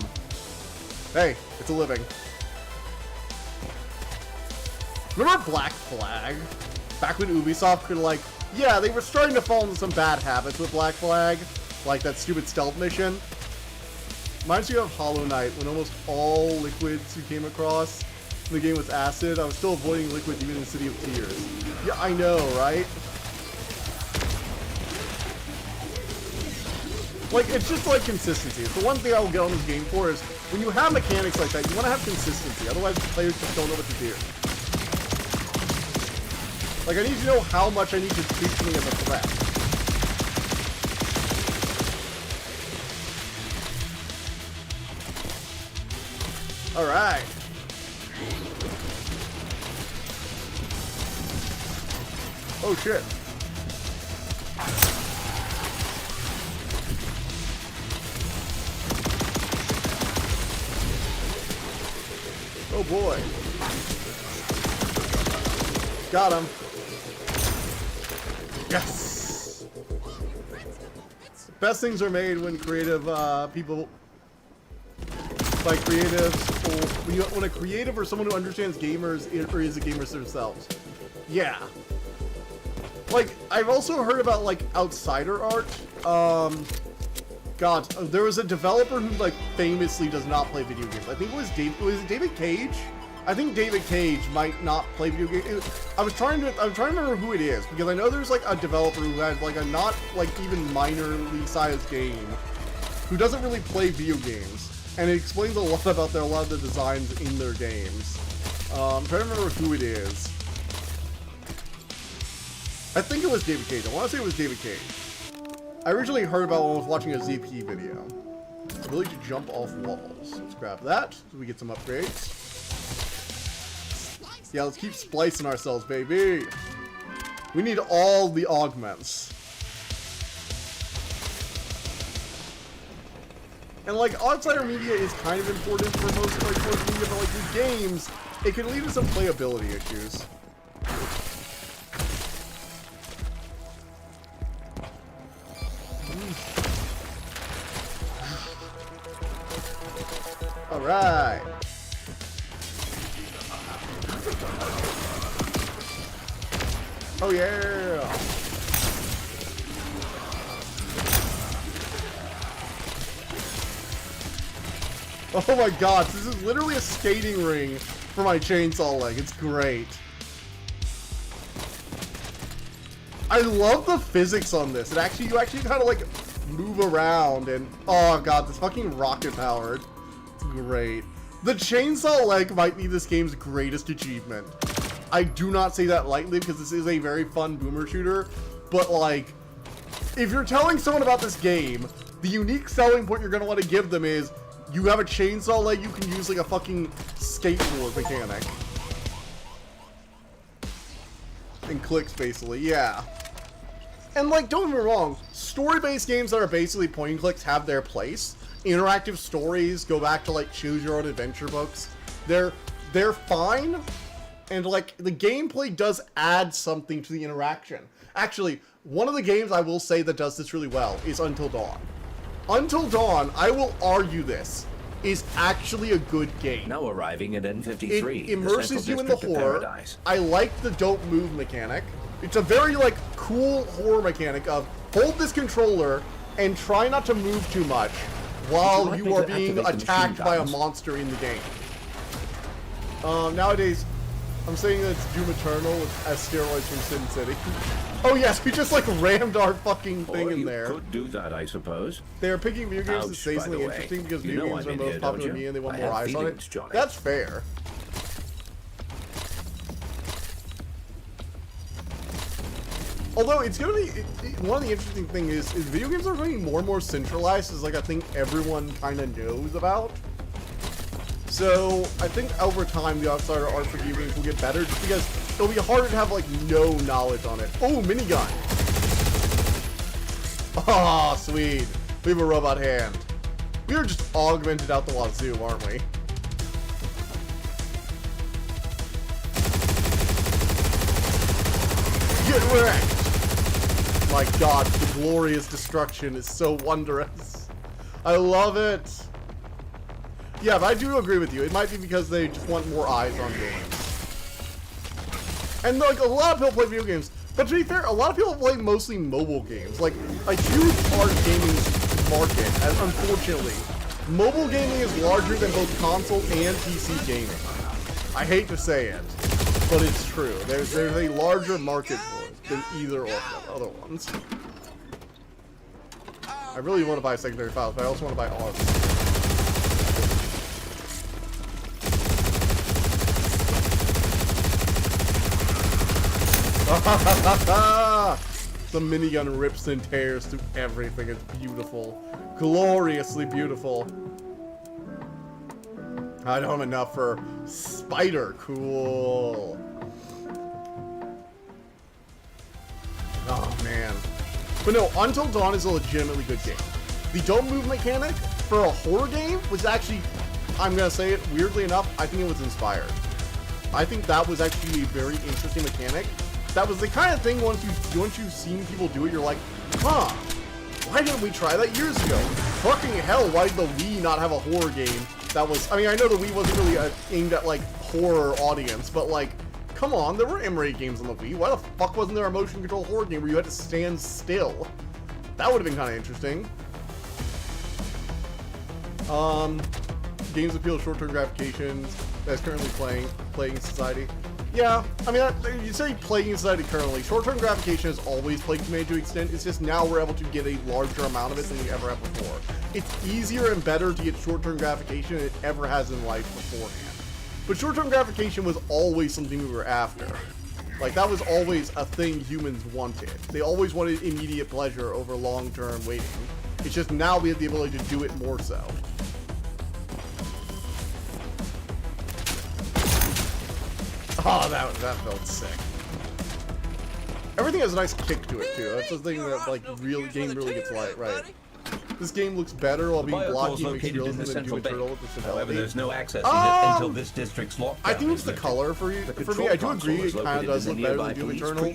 Hey, it's a living. Remember Black Flag? Back when Ubisoft could, like... Yeah, they were starting to fall into some bad habits with Black Flag. Like that stupid stealth mission. Reminds me of Hollow Knight, when almost all liquids you came across in the game was acid. I was still avoiding liquids even in City of Tears. Yeah, I know, right? Like, it's just like consistency. It's the one thing I will get on this game for is when you have mechanics like that, you want to have consistency. Otherwise, the players just don't know what to do. Like, I need to know how much I need to treat me as a threat. Alright. Oh shit. Oh boy. Got him. Yes! Best things are made when creative people... By creatives, when a creative or someone who understands gamers or is a gamer themselves. Yeah. Like, I've also heard about, like, outsider art. God, there was a developer who, like, famously does not play video games. I think it was David Cage I think David Cage might not play video games. I'm trying to remember who it is, because I know there's like a developer who has like a not like even minorly sized game who doesn't really play video games, and it explains a lot about a lot of the designs in their games. I'm trying to remember who it is. I think it was David Cage. I want to say it was David Cage. I originally heard about it when I was watching a ZP video. Ability to jump off walls. Let's grab that so we get some upgrades. Yeah, let's keep splicing ourselves, baby. We need all the augments. And like, outsider media is kind of important for most media, but like with games, it can lead to some playability issues. Alright. Oh yeah! Oh my god, this is literally a skating ring for my chainsaw leg. It's great. I love the physics on this. You actually kind of like move around and oh god, this fucking rocket powered. It's great. The chainsaw leg might be this game's greatest achievement. I do not say that lightly because this is a very fun boomer shooter, but like, if you're telling someone about this game, the unique selling point you're going to want to give them is you have a chainsaw leg you can use like a fucking skateboard mechanic. And clicks, basically, yeah. And like, don't get me wrong, story-based games that are basically point and clicks have their place. Interactive stories go back to like choose your own adventure books. They're fine. And like, the gameplay does add something to the interaction. Actually, one of the games I will say that does this really well is Until Dawn. Until Dawn, I will argue this, is actually a good game. Now arriving at N53. It immerses you in the horror. Paradise. I like the don't move mechanic. It's a very like cool horror mechanic of hold this controller and try not to move too much while you are being attacked by a monster in the game. Nowadays, I'm saying that it's Doom Eternal as steroids from Sin City. Oh yes, we just like rammed our fucking thing in there. You could do that, I suppose. They're picking video games to say something interesting because video games are most popular to me and they want more eyes on it. That's fair. Although it's gonna be one of the interesting things is video games are getting more and more centralized, is like I think everyone kind of knows about. So I think over time the outsider art for video games will get better, just because it'll be harder to have like no knowledge on it. Oh, minigun! Ah, sweet. We have a robot hand. We are just augmented out the wazoo, aren't we? Get wrecked! My god, the glorious destruction is so wondrous. I love it. Yeah, but I do agree with you. It might be because they just want more eyes on games. And like, a lot of people play video games, but to be fair, a lot of people play mostly mobile games. Like, a huge part of gaming's market, as unfortunately, mobile gaming is larger than both console and PC gaming. I hate to say it, but it's true. There's a larger market for it than either of the other ones. I really want to buy secondary files, but I also want to buy all of them. The minigun rips and tears through everything. It's beautiful. Gloriously beautiful. I don't have enough for Spider. Cool. Oh, man. But no, Until Dawn is a legitimately good game. The don't move mechanic for a horror game was actually, I'm going to say it, weirdly enough, I think it was inspired. I think that was actually a very interesting mechanic. That was the kind of thing once you've seen people do it, you're like, huh, why didn't we try that years ago? Fucking hell, why did the Wii not have a horror game that was, I mean, I know the Wii wasn't really aimed at, like, horror audience, but, like, come on, there were M-rated games on the Wii. Why the fuck wasn't there a motion control horror game where you had to stand still? That would have been kind of interesting. Games appeal to short-term gratifications. that's currently playing Society. Yeah, I mean, you say playing Society currently. Short-term gratification has always plagued me to an extent. It's just now we're able to get a larger amount of it than we ever have before. It's easier and better to get short-term gratification than it ever has in life beforehand. But short-term gratification was always something we were after. Like, that was always a thing humans wanted. They always wanted immediate pleasure over long-term waiting. It's just now we have the ability to do it more so. Oh, that felt sick. Everything has a nice kick to it, too. That's the thing that, like, game really gets right. This game looks better while being blocky and makes realism than Doom Eternal with the stability. However, there's no access until this district's lockdown. I think it's the color for me. I do agree it kind of does look better than Doom Eternal.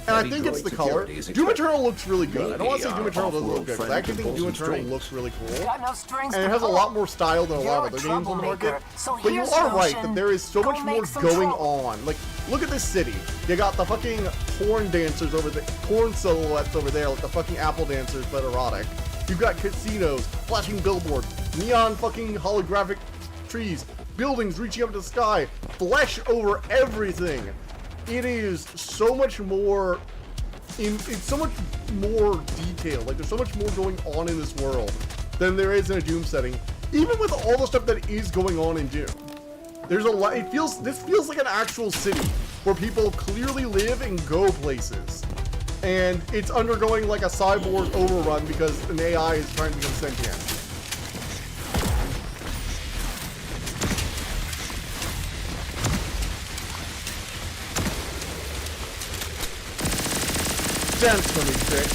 And I think it's the color. Doom Eternal looks really good. I don't want to say Doom Eternal doesn't look good, because I actually think Doom Eternal looks really cool. And it has a lot more style than a lot of other games on the market. But you are right that there is so much more going on. Like, look at this city. You got the fucking porn dancers over there, porn silhouettes over there, like the fucking apple dancers, but erotic. You've got casinos, flashing billboards, neon fucking holographic trees, buildings reaching up to the sky, flesh over everything. It is so much more, it's so much more detailed. Like, there's so much more going on in this world than there is in a Doom setting. Even with all the stuff that is going on in Doom. There's a lot, this feels like an actual city where people clearly live and go places. And it's undergoing like a cyborg overrun because an AI is trying to become sentient. Dance for me, bitch.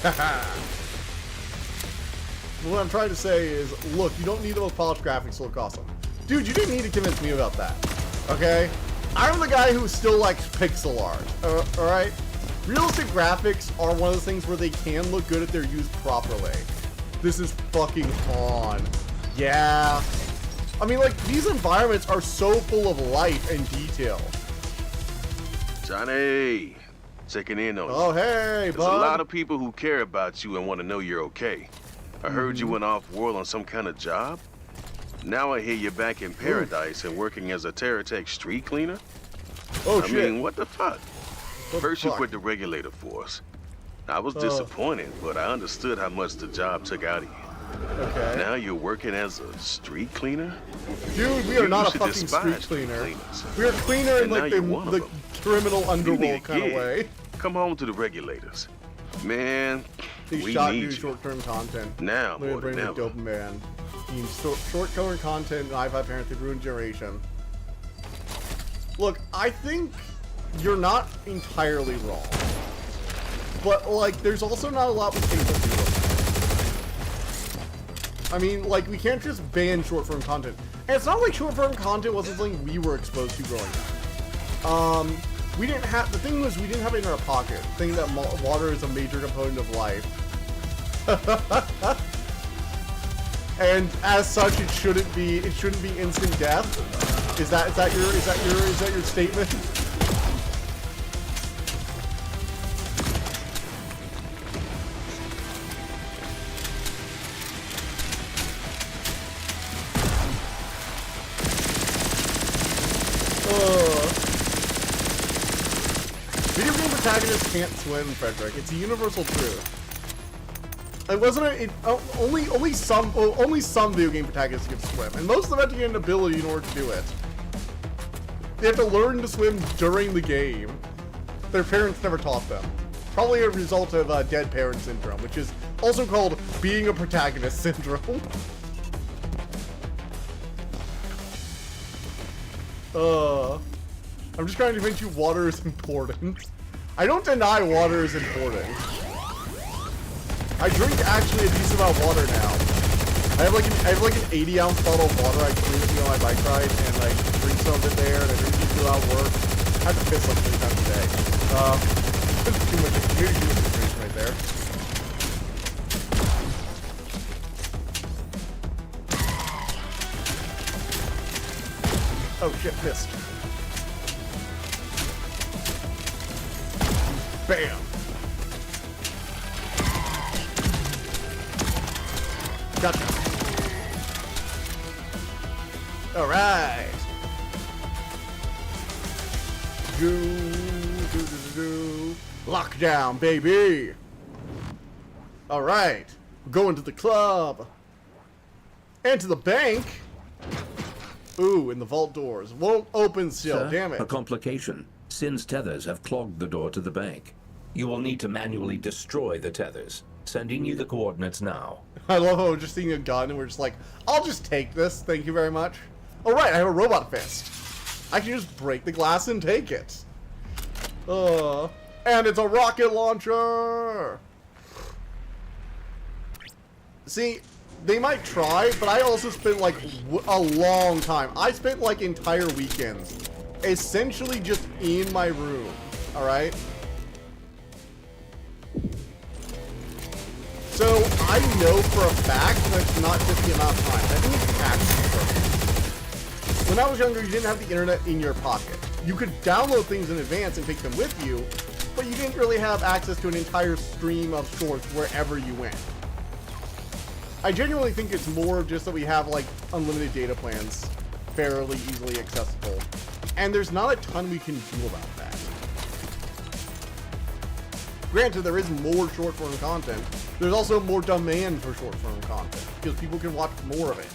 Haha. What I'm trying to say is, look, you don't need the most polished graphics to look awesome. Dude, you didn't need to convince me about that. Okay? I'm the guy who still likes pixel art. Alright? Realistic graphics are one of those things where they can look good if they're used properly. This is fucking on. Yeah. I mean, like, these environments are so full of life and detail. Johnny, checking in on you. Oh, hey, There's bud. a lot of people who care about you and want to know you're okay. I heard you went off-world on some kind of job. Now I hear you're back in paradise and working as a Terratech street cleaner. Oh, I shit. mean, what the fuck? First you quit the regulator force. I was disappointed, but I understood how much the job took out of you. Okay. Now you're working as a street cleaner? Dude, we are not a should fucking street despise cleaner. cleaners. We are cleaner in And now like you're one of the them. criminal You need underworld a kind of gig. way. Come home to the regulators. Man, They we shot need new you. short-term content. Now They're more bring than the ever. dopamine. Short-term content, Sci-Fi apparently ruined generation. Look, I think you're not entirely wrong. But, like, there's also not a lot we can do about it. I mean, like, we can't just ban short-form content. And it's not like short-form content wasn't something we were exposed to growing up. We didn't have, the thing was, we didn't have it in our pocket. The thing that water is a major component of life. And as such, it shouldn't be instant death. Is that your statement? Video game protagonists can't swim, Frederick. It's a universal truth. It wasn't only some video game protagonists can swim, and most of them have to get an ability in order to do it. They have to learn to swim during the game. Their parents never taught them. Probably a result of dead parent syndrome, which is also called being a protagonist syndrome. I'm just trying to convince you water is important. I don't deny water is important. I drink actually a decent amount of water now. I have like an 80-ounce bottle of water I clean with me on my bike ride, and I drink some of it there, and I drink it throughout work. I have to piss like 3 times a day. This is too much information right there. Oh shit, missed. Bam! Gotcha. All right. Lockdown, baby. All right. We're going to the club. And to the bank. Ooh, and the vault doors won't open still. Sir, Damn it. a complication. Sin's tethers have clogged the door to the bank. You will need to manually destroy the tethers. Sending you the coordinates now. I love how we're just seeing a gun and we're just like, I'll just take this. Thank you very much. Oh, right. I have a robot fist. I can just break the glass and take it. And it's a rocket launcher. See, they might try, but I also spent like a long time. I spent like entire weekends essentially just in my room. All right. So I know for a fact that's not just the amount of time. I think it's actually perfect. When I was younger, you didn't have the internet in your pocket. You could download things in advance and take them with you, but you didn't really have access to an entire stream of shorts wherever you went. I genuinely think it's more just that we have like unlimited data plans fairly easily accessible, and there's not a ton we can do about that. Granted, there is more short-form content. There's also more demand for short-form content because people can watch more of it.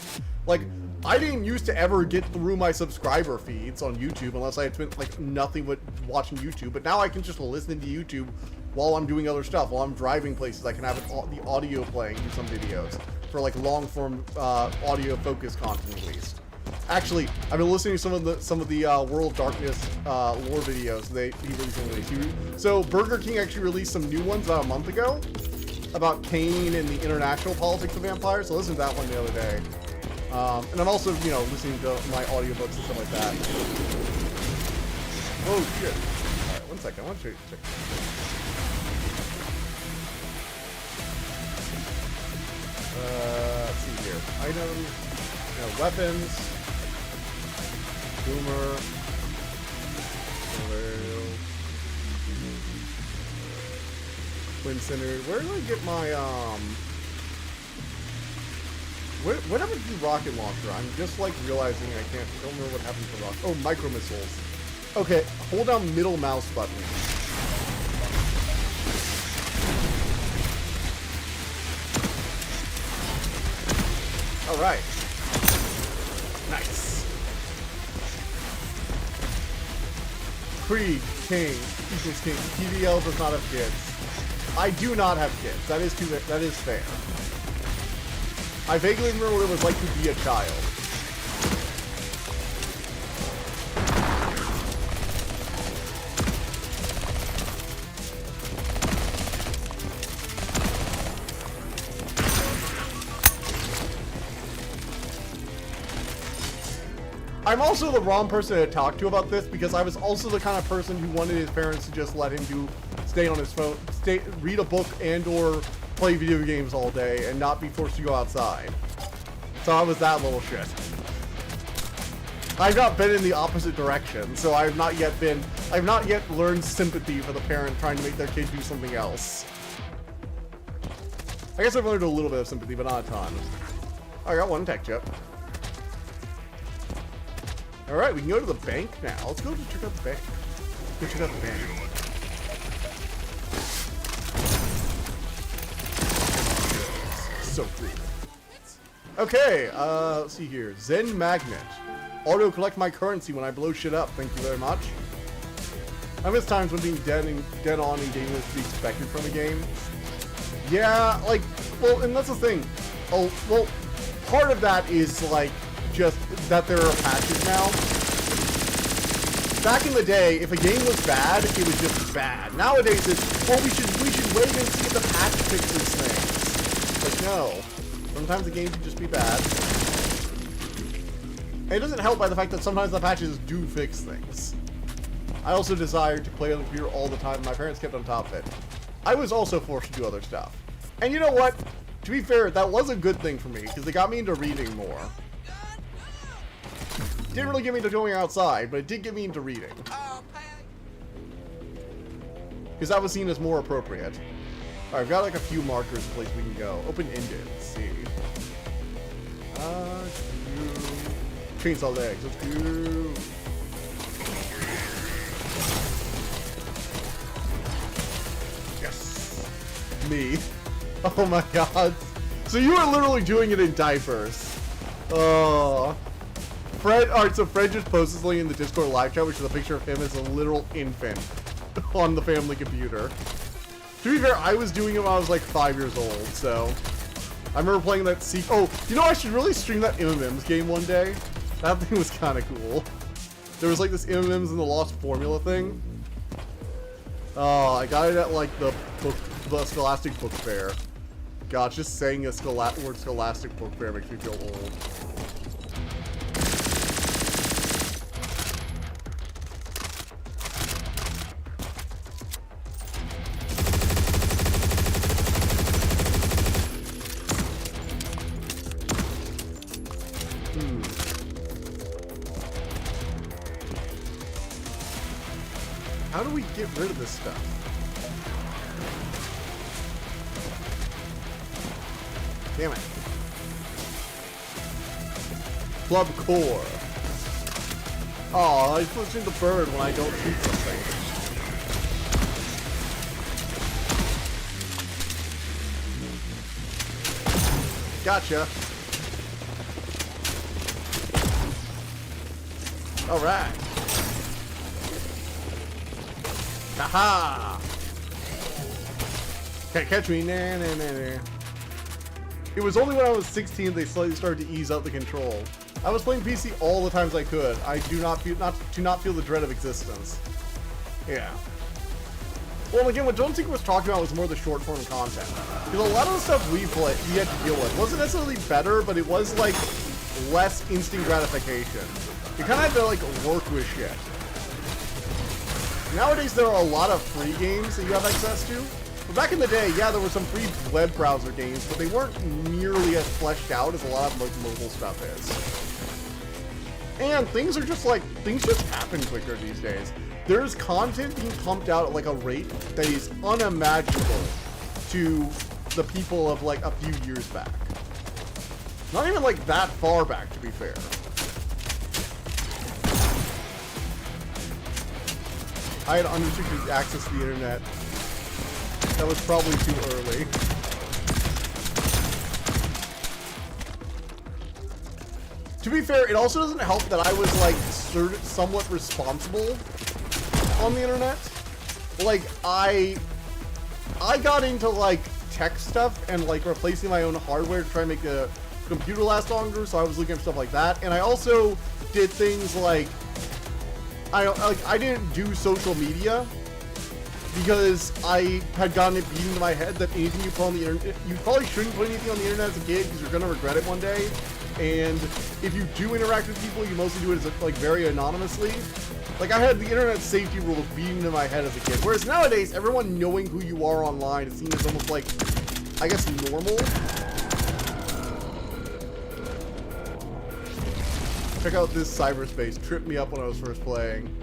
Like, I didn't used to ever get through my subscriber feeds on YouTube unless I had spent like nothing but watching YouTube, but now I can just listen to YouTube while I'm doing other stuff. While I'm driving places, I can have the audio playing in some videos for like long-form audio-focused content at least. Actually, I've been listening to some of the World of Darkness lore videos he recently released. So Burger King actually released some new ones about a month ago about Kane and the international politics of vampires. So I listened to that one the other day. And I'm also, you know, listening to my audiobooks and stuff like that. Oh shit! All right, 1 second. I want to check. Let's see here. Items, you know, weapons. Boomer. Twin Center. Where do I get my what happened to the rocket launcher? I'm just like realizing I don't remember what happened to the rocket. Oh, micro missiles. Okay, hold down middle mouse button. All right. Nice. Creed, King, equals King. PDL does not have kids. I do not have kids. That is fair. I vaguely remember what it was like to be a child. I'm also the wrong person to talk to about this because I was also the kind of person who wanted his parents to just let him stay on his phone, read a book and or play video games all day and not be forced to go outside. So I was that little shit. I've not been in the opposite direction, so I've not yet learned sympathy for the parent trying to make their kid do something else. I guess I've learned a little bit of sympathy, but not a ton. I got one tech chip. Alright, we can go to the bank now. Let's go check out the bank. Let's check out the bank. So cool. Okay, let's see here. Zen Magnet. Auto collect my currency when I blow shit up. Thank you very much. I miss times when being dead on in game was to be expected from a game. Yeah, like, well, and that's the thing. Oh, well, part of that is like just that there are patches now. Back in the day, if a game was bad, it was just bad. Nowadays, it's, well, we should wait and see if the patch fixes things. Like, no. Sometimes the game can just be bad. And it doesn't help by the fact that sometimes the patches do fix things. I also desired to play on the computer all the time. My parents kept on top of it. I was also forced to do other stuff. And you know what? To be fair, that was a good thing for me, because it got me into reading more. Didn't really get me into going outside, but it did get me into reading. Because that was seen as more appropriate. Alright, I've got like a few markers in place we can go. Open-ended, let's see. Chainsaw legs. Let's go. Yes. Me. Oh my god. So you were literally doing it in diapers. Oh. Fred, alright, so Fred just posted something in the Discord live chat, which is a picture of him as a literal infant on the family computer. To be fair, I was doing it when I was like 5 years old, so I remember playing that Oh, you know, I should really stream that M&M's game one day. That thing was kind of cool. There was like this M&M's and the Lost Formula thing. Oh, I got it at like the Scholastic Book Fair. God, just saying a word Scholastic Book Fair makes me feel old. How do we get rid of this stuff? Damn it. Club core. Oh, I switched into bird when I don't shoot something. Gotcha. Alright. Haha! Can't catch me. Nah, nah, nah, nah. It was only when I was 16 they slightly started to ease up the control. I was playing PC all the times I could. I do not feel the dread of existence. Yeah. Well, again, what John Tinker was talking about was more the short form content. Because a lot of the stuff we had to deal with wasn't necessarily better, but it was like less instant gratification. You kind of had to like work with shit. Nowadays, there are a lot of free games that you have access to. But back in the day, yeah, there were some free web browser games, but they weren't nearly as fleshed out as a lot of like mobile stuff is. And things just happen quicker these days. There's content being pumped out at like a rate that is unimaginable to the people of like a few years back. Not even like that far back, to be fair. I had unrestricted access to the internet. That was probably too early. To be fair, it also doesn't help that I was like somewhat responsible on the internet. Like I got into like tech stuff and like replacing my own hardware to try and make the computer last longer, so I was looking at stuff like that. And I also did things like I didn't do social media because I had gotten it beaten to my head that anything you put on the internet, you probably shouldn't put anything on the internet as a kid because you're gonna regret it one day. And if you do interact with people, you mostly do it as like very anonymously. Like I had the internet safety rules beaten to my head as a kid. Whereas nowadays, everyone knowing who you are online is seen as almost like, I guess, normal. Check out this cyberspace. Tripped me up when I was first playing.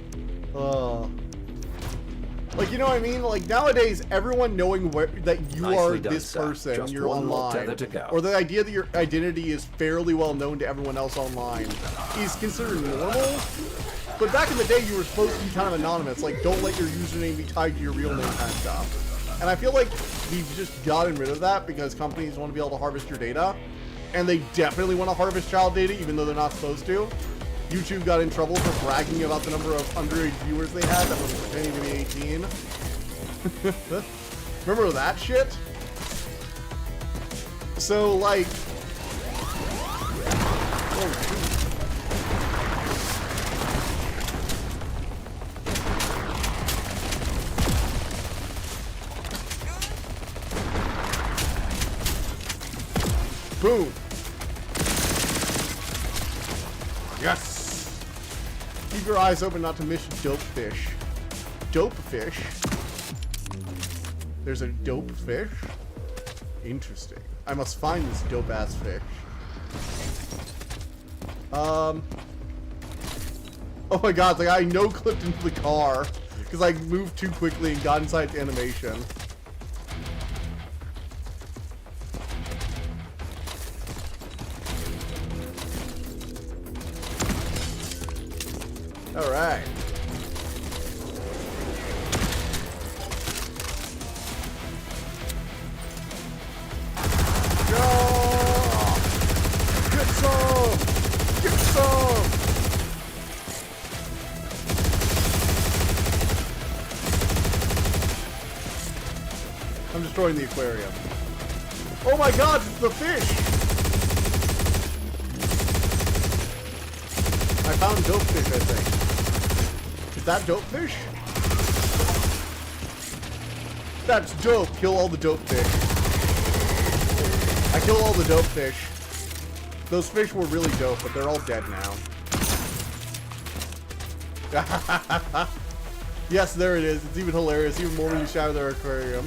Like, you know what I mean? Like, nowadays, everyone knowing that you are this person when you're online, or the idea that your identity is fairly well known to everyone else online, is considered normal. But back in the day, you were supposed to be kind of anonymous. Like, don't let your username be tied to your real name kind of stuff. And I feel like we've just gotten rid of that because companies want to be able to harvest your data. And they definitely want to harvest child data, even though they're not supposed to. YouTube got in trouble for bragging about the number of underage viewers they had that was pretending to be 18. Remember that shit? So, like... Oh, boom! Yes! Keep your eyes open not to miss dope fish. Dope fish? There's a dope fish? Interesting. I must find this dope ass fish. Oh my god, like I no-clipped into the car because I moved too quickly and got inside the animation. I'm destroying the aquarium. Oh my god, it's the fish! I found dope fish, I think. Is that dope fish? That's dope. Kill all the dope fish. I killed all the dope fish. Those fish were really dope, but they're all dead now. Yes, there it is. It's even hilarious. Even more when you shatter their aquarium.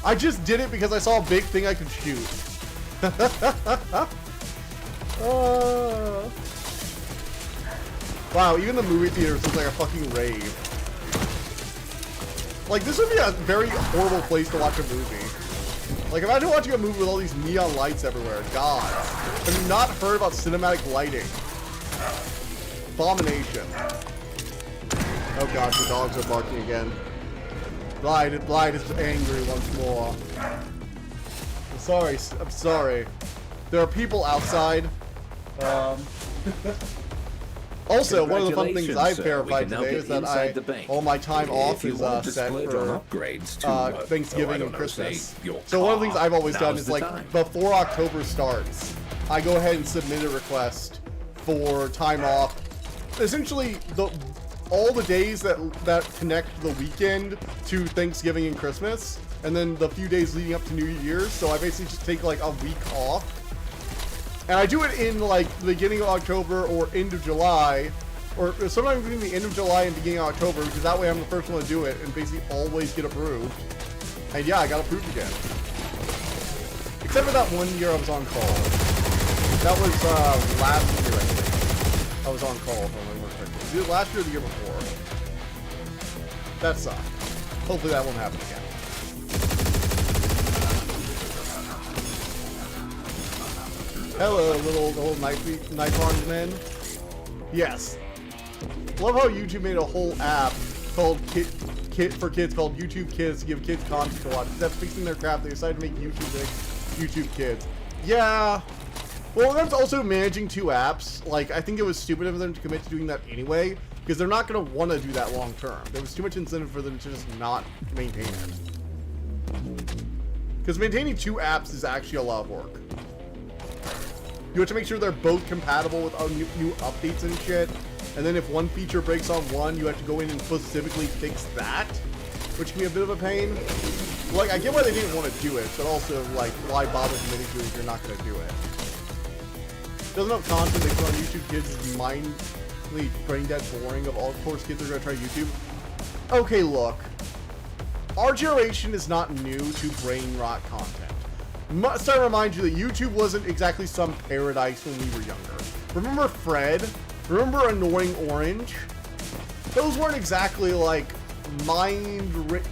I just did it because I saw a big thing I could shoot. Wow, even the movie theater looks like a fucking rave. Like, this would be a very horrible place to watch a movie. Like, imagine watching a movie with all these neon lights everywhere. God. Have you not heard about cinematic lighting? Abomination. Oh gosh, the dogs are barking again. Blight is angry once more. I'm sorry. There are people outside. Also, one of the fun things I've verified today is that all my time off is set for Thanksgiving and Christmas. So one of the things I've always done is, like, before October starts, I go ahead and submit a request for time off. Essentially, all the days that connect the weekend to Thanksgiving and Christmas, and then the few days leading up to New Year's. So I basically just take like a week off. And I do it in like the beginning of October or end of July, or sometimes between the end of July and beginning of October, because that way I'm the first one to do it and basically always get approved. And yeah, I got approved again. Except for that one year I was on call. That was last year, I think. I was on call for my work. Either last year or the year before. That sucked. Hopefully that won't happen again. Hello, little knife armed men. Yes. Love how YouTube made a whole app called Kit for Kids called YouTube Kids to give kids content to watch. Instead of fixing their crap, they decided to make YouTube Kids. Yeah. Well, that's also managing two apps. Like, I think it was stupid of them to commit to doing that anyway, because they're not going to want to do that long term. There was too much incentive for them to just not maintain it. Because maintaining two apps is actually a lot of work. You have to make sure they're both compatible with new updates and shit. And then if one feature breaks on one, you have to go in and specifically fix that, which can be a bit of a pain. Like, I get why they didn't want to do it, but also, like, why bother committing to it if you're not going to do it? Doesn't have content they put on YouTube Kids is mindly brain dead boring. Of all course kids are going to try YouTube. Okay, look. Our generation is not new to brain rot content. Must I remind you that YouTube wasn't exactly some paradise when we were younger. Remember Fred? Remember Annoying Orange? Those weren't exactly like breakingly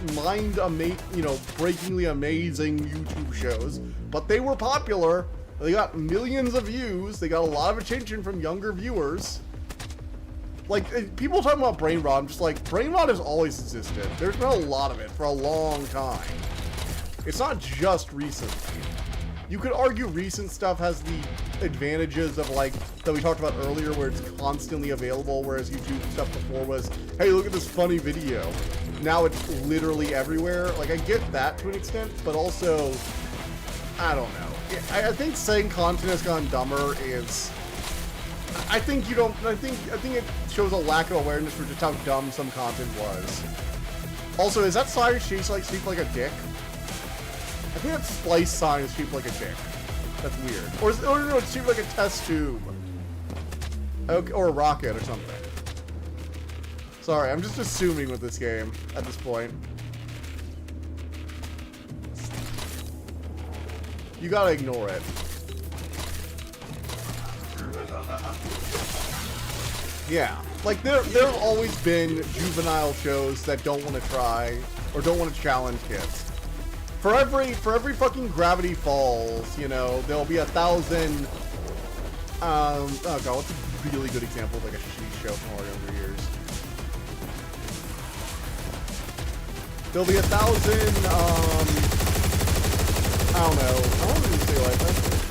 amazing YouTube shows, but they were popular. They got millions of views. They got a lot of attention from younger viewers. Like, people talking about brain rot, I'm just like, brain rot has always existed. There's been a lot of it for a long time. It's not just recent. You could argue recent stuff has the advantages of, like, that we talked about earlier, where it's constantly available, whereas YouTube stuff before was, hey, look at this funny video. Now it's literally everywhere. Like, I get that to an extent, but also, I don't know. I think saying content has gone dumber is... I think it shows a lack of awareness for just how dumb some content was. Also, is that sign shaped like a dick? I think that splice sign is shaped like a dick. That's weird. Or no, it's shaped like a test tube. Okay, or a rocket or something. Sorry, I'm just assuming with this game at this point. You gotta ignore it. Yeah, like there've always been juvenile shows that don't want to try or don't want to challenge kids. For every fucking Gravity Falls, you know, there'll be 1,000. Oh god, what's a really good example of like a shitty show from our younger years? There'll be 1,000. I don't know. I don't really say like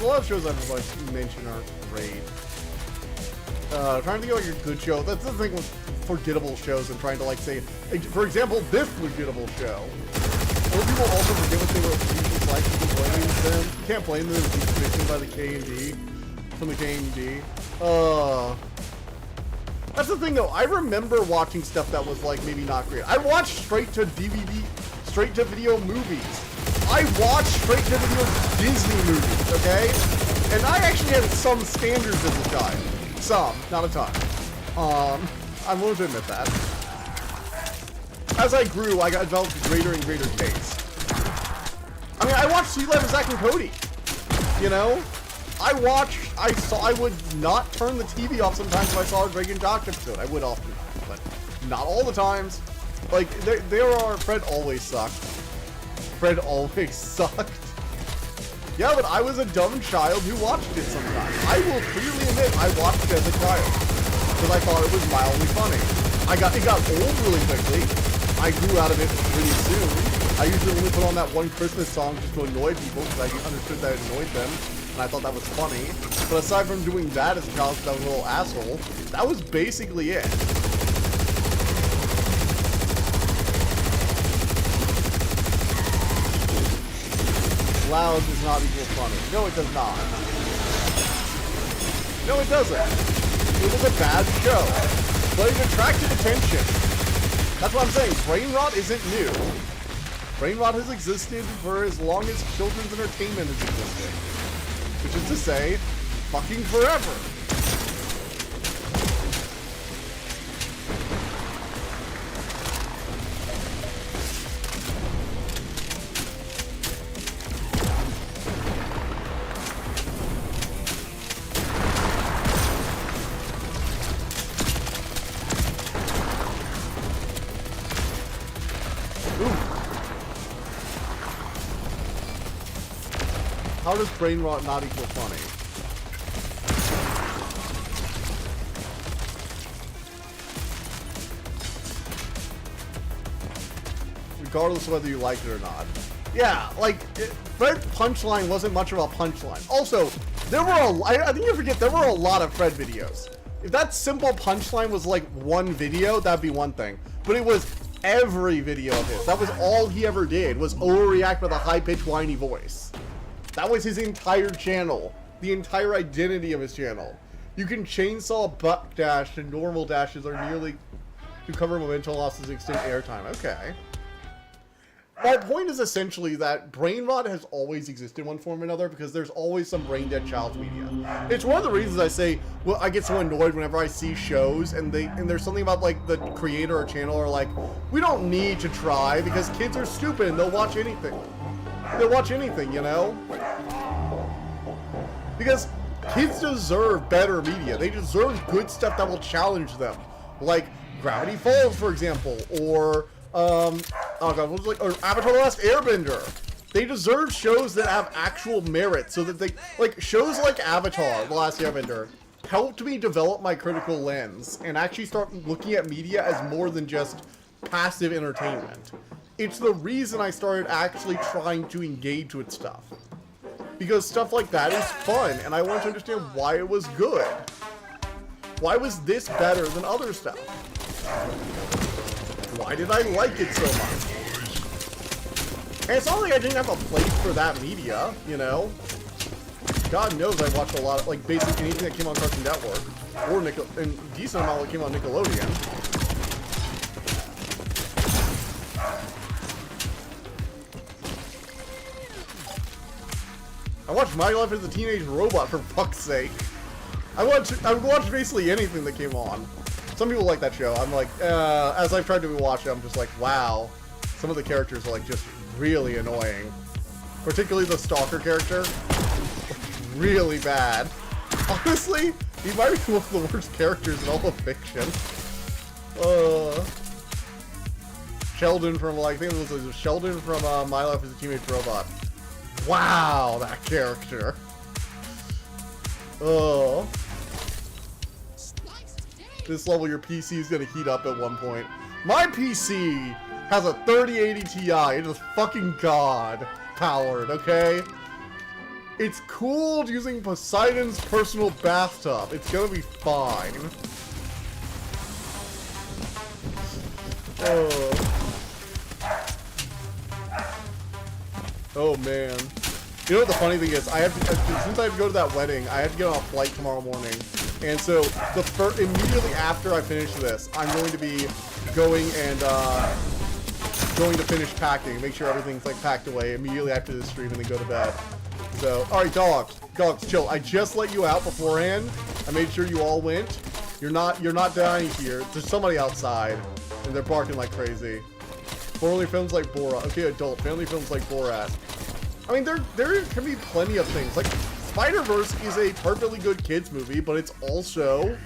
a lot of shows I've like mentioned aren't great. Trying to think of like a good show. That's the thing with forgettable shows and trying to like say, for example, this forgettable show. Other people also forget what they were usually like. You can blame them. You can't blame them if it's commissioned by the K&D. From the K&D. That's the thing though. I remember watching stuff that was like maybe not great. I watched straight to DVD, straight to video movies. I watched straight to video Disney movies, okay? And I actually had some standards as a child. Some, not a ton. I'm willing to admit that. As I grew, I got developed a greater and greater taste. I mean, I watched Sweet Life of Zack and Cody. You know? I would not turn the TV off sometimes if I saw a Drake and Josh episode. I would often, but not all the times. Like, Fred always sucked. Fred always sucked. Yeah, but I was a dumb child who watched it sometimes. I will clearly admit I watched it as a child. Because I thought it was mildly funny. It got old really quickly. I grew out of it really soon. I usually only put on that one Christmas song just to annoy people because I understood that it annoyed them. And I thought that was funny. But aside from doing that as a child because I was a little asshole, that was basically it. Loud does not equal funny. No, it does not. No, it doesn't. It was a bad show. But it attracted attention. That's what I'm saying. Brain rot isn't new. Brain rot has existed for as long as children's entertainment has existed. Which is to say, fucking forever. How does brain rot not equal funny? Regardless of whether you like it or not. Yeah, like, Fred's punchline wasn't much of a punchline. Also, I think you forget, there were a lot of Fred videos. If that simple punchline was like one video, that'd be one thing. But it was every video of his. That was all he ever did, was overreact with a high-pitched, whiny voice. That was his entire channel. The entire identity of his channel. You can chainsaw buck dash and normal dashes are nearly to cover momentum losses and extend airtime. Okay. My point is essentially that brain rot has always existed in one form or another because there's always some brain dead child's media. It's one of the reasons I say, well, I get so annoyed whenever I see shows and there's something about like the creator or channel are like, we don't need to try because kids are stupid and they'll watch anything. They'll watch anything, you know? Because kids deserve better media. They deserve good stuff that will challenge them. Like Gravity Falls, for example, or oh god, what was it, or Avatar: The Last Airbender. They deserve shows that have actual merit, so that they, like, shows like Avatar: The Last Airbender helped me develop my critical lens and actually start looking at media as more than just passive entertainment. It's the reason I started actually trying to engage with stuff. Because stuff like that is fun, and I want to understand why it was good. Why was this better than other stuff? Why did I like it so much? And it's not like I didn't have a place for that media, you know? God knows I watched a lot of, like, basically anything that came on Cartoon Network. Or and a decent amount that came on Nickelodeon. I watched My Life as a Teenage Robot, for fuck's sake. I would watch basically anything that came on. Some people like that show. I'm like, as I've tried to watch it, I'm just like, wow. Some of the characters are like just really annoying. Particularly the Stalker character. Really bad. Honestly, he might be one of the worst characters in all of fiction. Sheldon from, like, I think it was Sheldon from My Life as a Teenage Robot. Wow, that character. Oh. This level, your PC is gonna heat up at one point. My PC has a 3080 Ti. It is fucking god powered, okay? It's cooled using Poseidon's personal bathtub. It's gonna be fine. Oh man. You know what the funny thing is? I have to, since I have to go to that wedding, I have to get on a flight tomorrow morning. And so immediately after I finish this, I'm going to be going and going to finish packing, make sure everything's like packed away immediately after this stream, and then go to bed. So, all right, dogs, chill. I just let you out beforehand. I made sure you all went. You're not dying here. There's somebody outside, and they're barking like crazy. Family films like Borat. Okay, adult family films like Borat. I mean, there can be plenty of things. Like, Spider-Verse is a perfectly good kids movie, but it's also...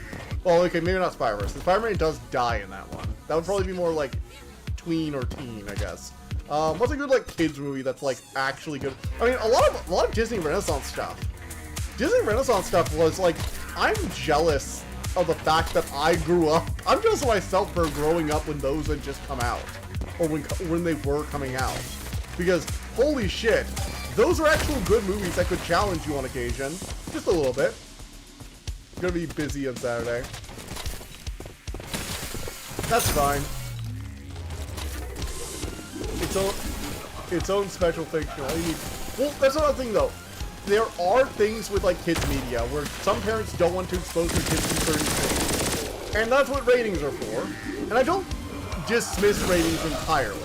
Well, okay, maybe not Spider-Verse. The Spider-Man does die in that one. That would probably be more like tween or teen, I guess. What's a good, like, kids movie that's, like, actually good? I mean, a lot of Disney Renaissance stuff. Disney Renaissance stuff was, like, I'm jealous of the fact that I grew up... I'm jealous of myself for growing up when those had just come out. Or when they were coming out. Because, holy shit, those are actual good movies that could challenge you on occasion. Just a little bit. I'm gonna be busy on Saturday. That's fine. Its own special fiction. Well, that's another thing though. There are things with like kids media where some parents don't want to expose their kids to certain things. And that's what ratings are for. And I don't dismiss ratings entirely.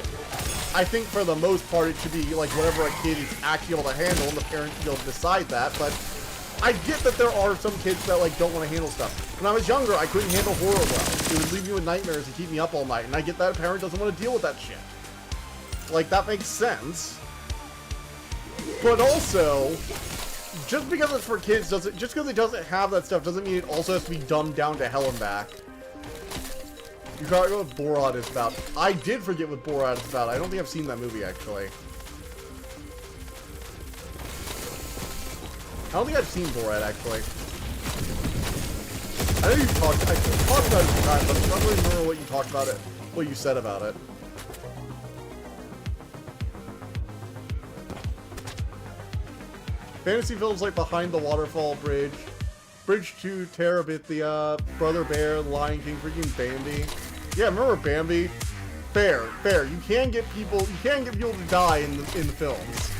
I think for the most part it should be like whatever a kid is actually able to handle, and the parents should be able to decide that, but I get that there are some kids that like don't want to handle stuff. When I was younger, I couldn't handle horror well. It would leave me with nightmares and keep me up all night, and I get that a parent doesn't want to deal with that shit. Like, that makes sense. But also, just because it's for kids just because it doesn't have that stuff doesn't mean it also has to be dumbed down to hell and back. You forgot what Borat is about. I did forget what Borat is about. I don't think I've seen that movie, actually. I don't think I've seen Borat, actually. I know you talked about it sometimes, but I don't really remember what you talked about it, what you said about it. Fantasy films like Behind the Waterfall Bridge, Bridge to Terabithia, Brother Bear, Lion King, freaking Bambi. Yeah, remember Bambi? Fair. You can get people to die in the films.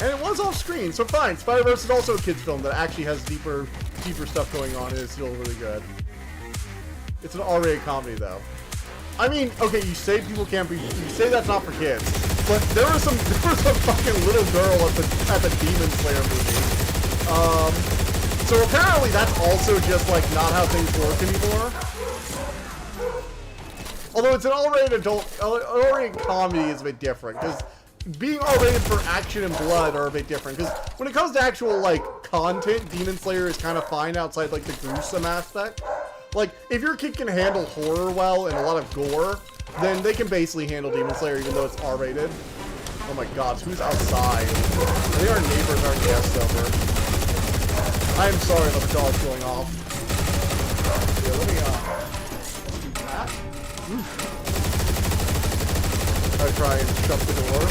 And it was off screen, so fine. Spider-Verse is also a kid's film that actually has deeper stuff going on, and it's still really good. It's an R-rated comedy, though. I mean, okay, you say people can't be, you say that's not for kids, but there was some fucking little girl at the Demon Slayer movie. So apparently that's also just like not how things work anymore. Although it's an R-rated comedy is a bit different, because being R-rated for action and blood are a bit different, because when it comes to actual, like, content, Demon Slayer is kind of fine outside, like, the gruesome aspect. Like, if your kid can handle horror well and a lot of gore, then they can basically handle Demon Slayer even though it's R-rated. Oh my god, who's outside? I think our neighbors are guests over. I am sorry about the dogs going off. Yeah, let me, do that. I try and shut the door.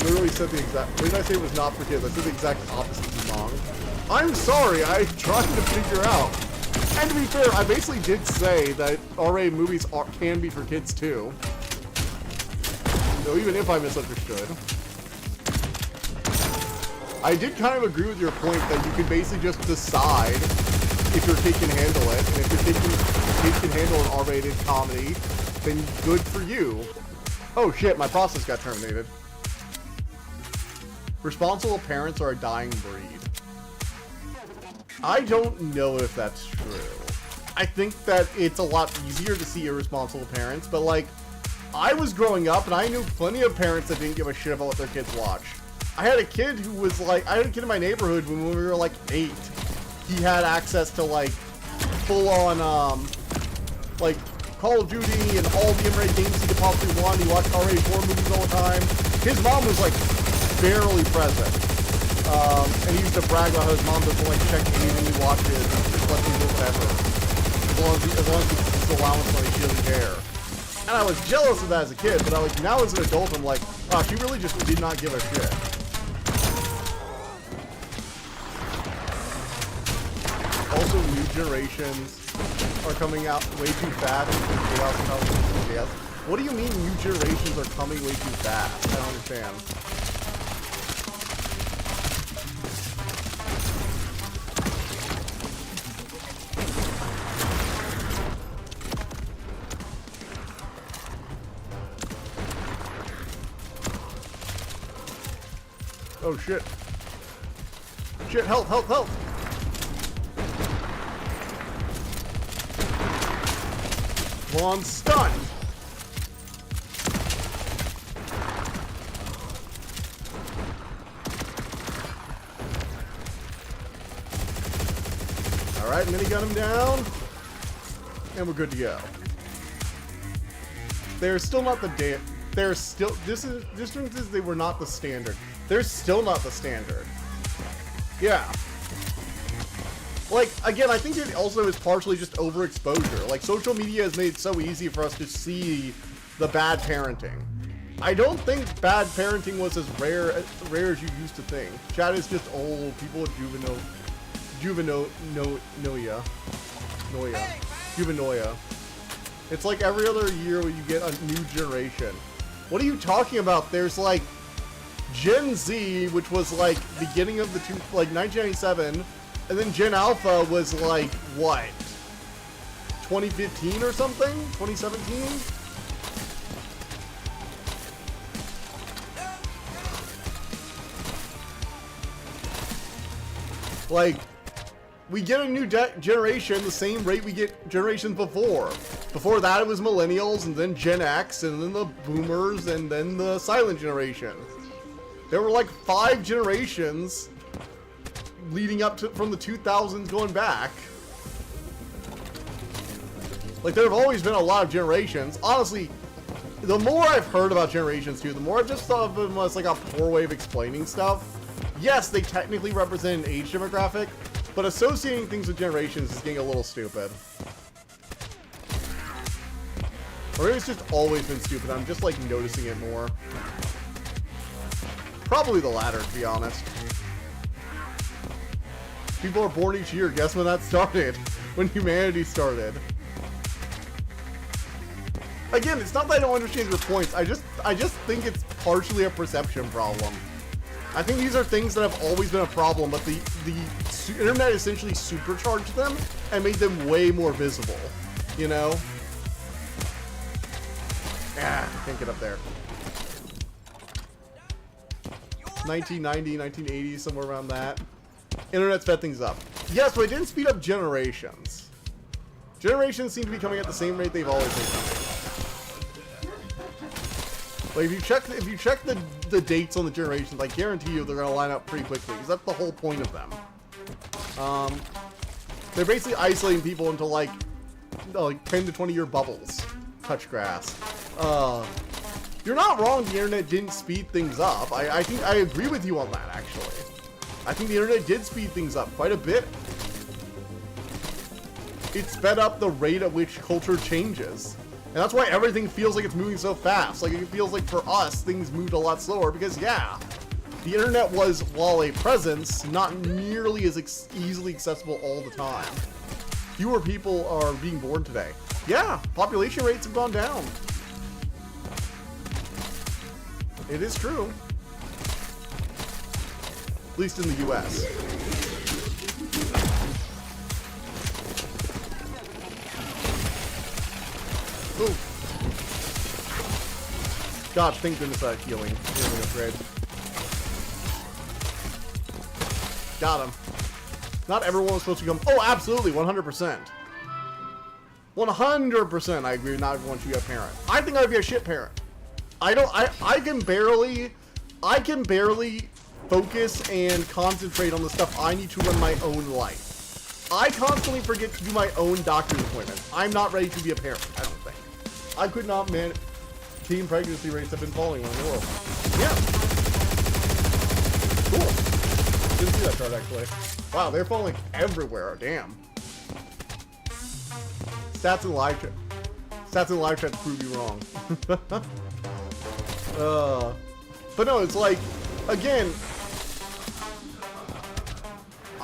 Literally said the exact... When did I say it was not for kids? I said the exact opposite to Mong. I'm sorry, I tried to figure out. And to be fair, I basically did say that R-rated movies can be for kids too. So even if I misunderstood. I did kind of agree with your point that you can basically just decide if your kid can handle it. And if your kid can handle an R-rated comedy, then good for you. Oh shit, my process got terminated. Responsible parents are a dying breed. I don't know if that's true. I think that it's a lot easier to see irresponsible parents, but like, I was growing up and I knew plenty of parents that didn't give a shit about what their kids watch. I had a kid who was like, I had a kid in my neighborhood when we were like 8. He had access to like, full on, like, Call of Duty and all the M-rated games he could possibly want. He watched R-rated horror movies all the time. His mom was like, barely present. And he used to brag about how his mom doesn't like check anything he watches and just lets him do whatever. As long as his allowance money, she doesn't care. And I was jealous of that as a kid, but I like now as an adult, I'm like, oh, she really just did not give a shit. Also, new generations. are coming out way too fast. What do you mean new generations are coming way too fast? I don't understand. Oh shit. Shit, help, help, help! One stun! Alright, minigun him down. And we're good to go. They're still not the they're still distances they were not the standard. They're still not the standard. Yeah. Like, again, I think it also is partially just overexposure. Like, social media has made it so easy for us to see the bad parenting. I don't think bad parenting was as rare as you used to think. Chat is just old. People with juvenoia. It's like every other year when you get a new generation. What are you talking about? There's like Gen Z, which was like beginning of the 1997, and then Gen Alpha was like what? 2015 or something? 2017? Like, we get a new generation the same rate we get generations before. Before that, it was millennials, and then Gen X, and then the boomers, and then the silent generation. There were like 5 generations leading up to from the 2000s going back. Like, there have always been a lot of generations. Honestly, the more I've heard about generations too, the more I've just thought of them as like a poor way of explaining stuff. Yes, they technically represent an age demographic, but associating things with generations is getting a little stupid. Or maybe it's just always been stupid. I'm just like noticing it more. Probably the latter, to be honest. People are born each year. Guess when that started? When humanity started. Again, it's not that I don't understand your points. I just think it's partially a perception problem. I think these are things that have always been a problem, but the internet essentially supercharged them and made them way more visible. You know? Ah, I can't get up there. 1990, 1980, somewhere around that. Internet sped things up. Yes, but it didn't speed up generations. Generations seem to be coming at the same rate they've always been coming. Like, if you check the dates on the generations, I guarantee you they're gonna line up pretty quickly, because that's the whole point of them. They're basically isolating people into like 10 to 20 year bubbles. Touch grass. You're not wrong, the internet didn't speed things up. I think I agree with you on that, actually. I think the internet did speed things up quite a bit. It sped up the rate at which culture changes. And that's why everything feels like it's moving so fast. Like, it feels like for us, things moved a lot slower because, yeah, the internet was, while a presence, not nearly as easily accessible all the time. Fewer people are being born today. Yeah, population rates have gone down. It is true. At least in the US. Ooh. God, thank goodness that healing upgrade. Got him. Not everyone was supposed to come. Oh, absolutely, 100%. 100% I agree, not everyone should be a parent. I think I'd be a shit parent. I can barely focus and concentrate on the stuff I need to run my own life. I constantly forget to do my own doctor's appointments. I'm not ready to be a parent, I don't think. I could not manage. Teen pregnancy rates have been falling around the world. Yeah. Cool. Didn't see that chart, actually. Wow, they're falling everywhere. Damn. Stats in live chat prove you wrong. But no, it's like, again,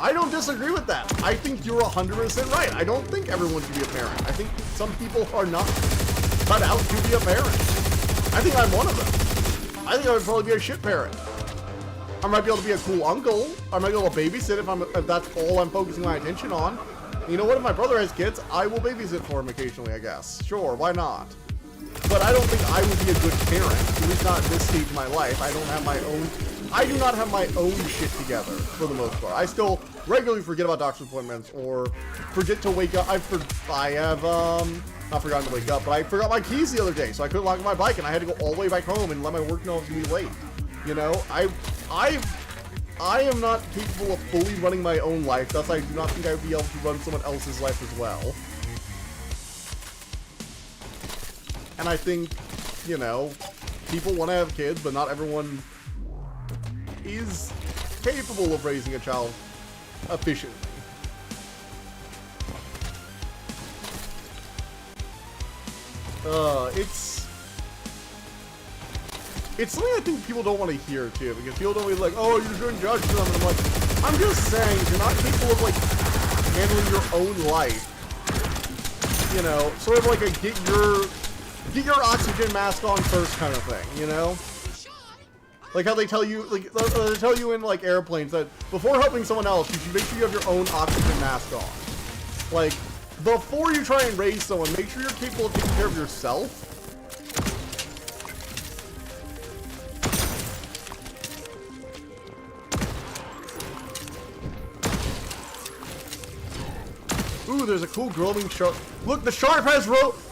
I don't disagree with that. I think you're 100% right. I don't think everyone should be a parent. I think some people are not cut out to be a parent. I think I'm one of them. I think I would probably be a shit parent. I might be able to be a cool uncle. I might be able to babysit if that's all I'm focusing my attention on. You know what? If my brother has kids, I will babysit for him occasionally, I guess. Sure, why not? But I don't think I would be a good parent, at least not at this stage of my life. I do not have my own shit together, for the most part. I still regularly forget about doctor's appointments, or forget to wake up. I have, not forgotten to wake up, but I forgot my keys the other day, so I couldn't lock my bike, and I had to go all the way back home and let my work know I was gonna be late. You know, I am not capable of fully running my own life, thus I do not think I would be able to run someone else's life as well. And I think, you know, people want to have kids, but not everyone is capable of raising a child efficiently. It's something I think people don't want to hear too, because people don't be like, oh, you're doing judge them, and I'm like, I'm just saying, if you're not capable of like handling your own life, you know, sort of like a get your oxygen mask on first kind of thing, you know? Like how they tell you, like, they tell you in, like, airplanes that before helping someone else, you should make sure you have your own oxygen mask on. Like, before you try and raise someone, make sure you're capable of taking care of yourself. Ooh, there's a cool glowing shark. Look, the shark has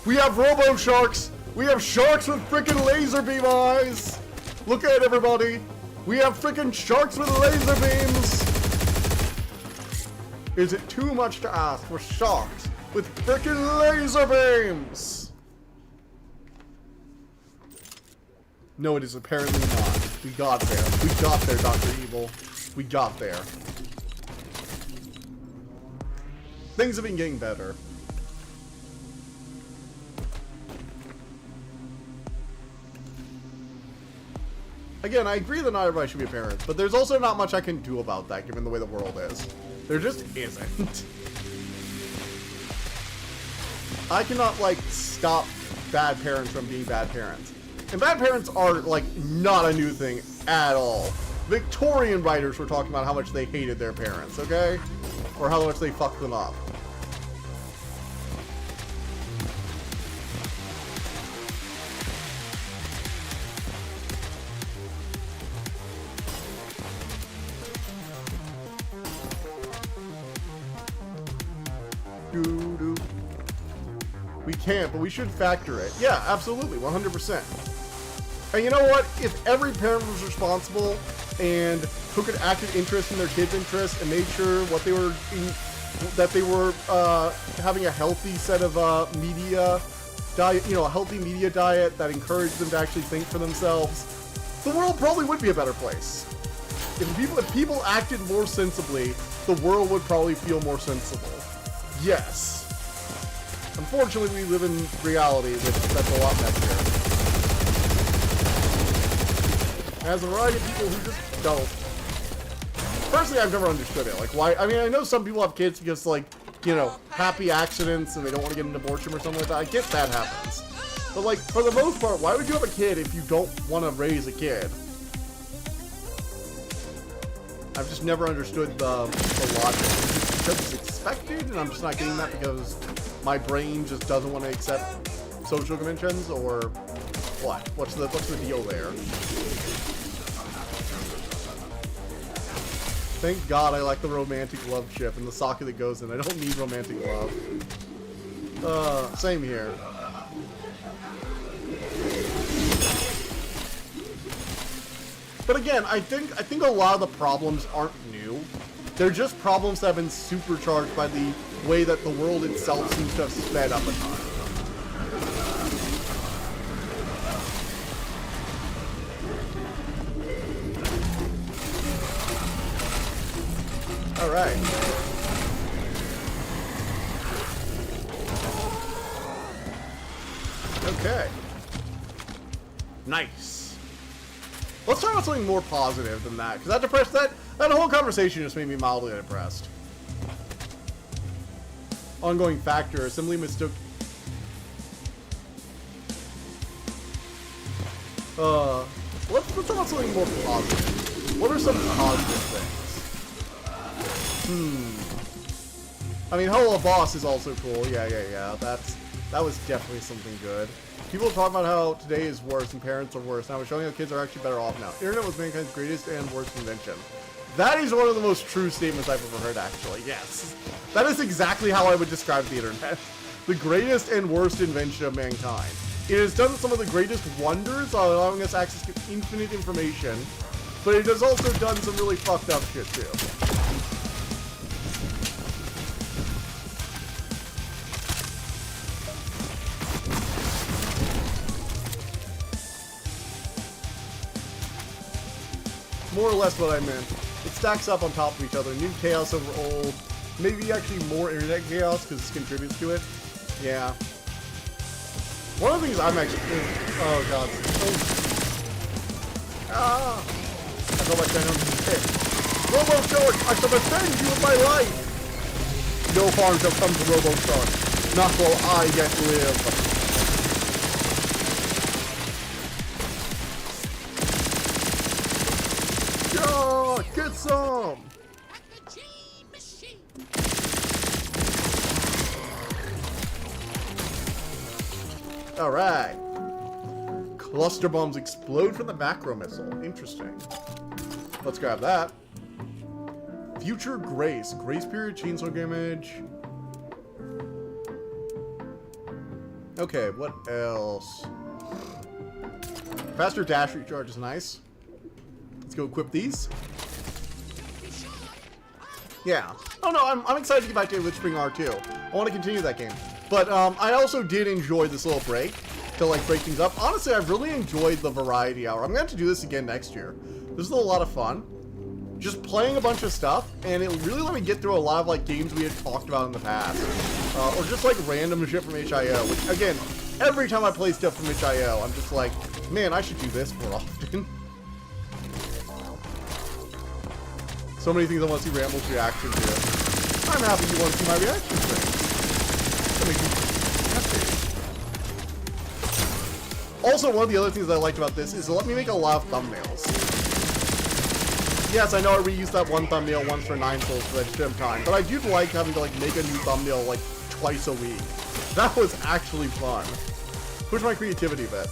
we have robo sharks. We have sharks with freaking laser beam eyes. Look at it, everybody. We have freaking sharks with laser beams. Is it too much to ask for sharks with freaking laser beams? No, it is apparently not. We got there. We got there, Dr. Evil. We got there. Things have been getting better. Again, I agree that not everybody should be a parent, but there's also not much I can do about that given the way the world is. There just isn't. I cannot, like, stop bad parents from being bad parents. And bad parents are, like, not a new thing at all. Victorian writers were talking about how much they hated their parents, okay? Or how much they fucked them up. We can't, but we should factor it. Yeah, absolutely, 100%. And you know what? If every parent was responsible and took an active interest in their kids' interests and made sure what they were that they were having a healthy set of media diet, you know, a healthy media diet that encouraged them to actually think for themselves, the world probably would be a better place. If people acted more sensibly, the world would probably feel more sensible. Yes. Unfortunately, we live in reality that's a lot messier. As a variety of people who just don't. Personally, I've never understood it. Like, why? I mean, I know some people have kids because, like, you know, happy accidents and they don't want to get an abortion or something like that. I get that happens. But, like, for the most part, why would you have a kid if you don't want to raise a kid? I've just never understood the logic. Because it's expected, and I'm just not getting that because my brain just doesn't want to accept social conventions, or what? What's the deal there? Thank God I like the romantic love ship and the socket that goes in. I don't need romantic love. Same here. But again, I think a lot of the problems aren't new. They're just problems that have been supercharged by the way that the world itself seems to have sped up a ton. Alright. Okay. Nice. Let's talk about something more positive than that, because That whole conversation just made me mildly depressed. Ongoing factor, assembly mistook. Let's talk about something more positive. What are some positive things? I mean, Hello Boss is also cool. Yeah. That was definitely something good. People talk about how today is worse and parents are worse. Now we're showing how kids are actually better off now. Internet was mankind's greatest and worst invention. That is one of the most true statements I've ever heard, actually. Yes. That is exactly how I would describe the internet. The greatest and worst invention of mankind. It has done some of the greatest wonders, allowing us access to infinite information, but it has also done some really fucked up shit, too. More or less what I meant. It stacks up on top of each other. New chaos over old. Maybe actually more internet chaos because this contributes to it. Yeah. One of the things I'm actually... Oh, God. Ah! I feel like I know this is it. Robo-Shark, I shall defend you with my life! No harm shall come to Robo-Shark. Not while I yet live. Yeah! Get some! Alright. Cluster bombs explode from the macro missile. Interesting. Let's grab that. Future Grace. Grace period, chainsaw damage. Okay, what else? Faster dash recharge is nice. Let's go equip these. Yeah. Oh no, I'm excited to get back to Witchspring R2. I want to continue that game. But I also did enjoy this little break to like break things up. Honestly, I've really enjoyed the variety hour. I'm going to have to do this again next year. This is a lot of fun. Just playing a bunch of stuff, and it really let me get through a lot of like games we had talked about in the past. Or just like random shit from HIO, which again, every time I play stuff from HIO, I'm just like, man, I should do this more often. So many things I want to see Ramble's reaction to. I'm happy you want to see my reaction to things. That makes me happy. Also, one of the other things that I liked about this is it let me make a lot of thumbnails. Yes, I know I reused that one thumbnail once for 9 souls for that stream time, but I do like having to like make a new thumbnail like twice a week. That was actually fun. Push my creativity a bit.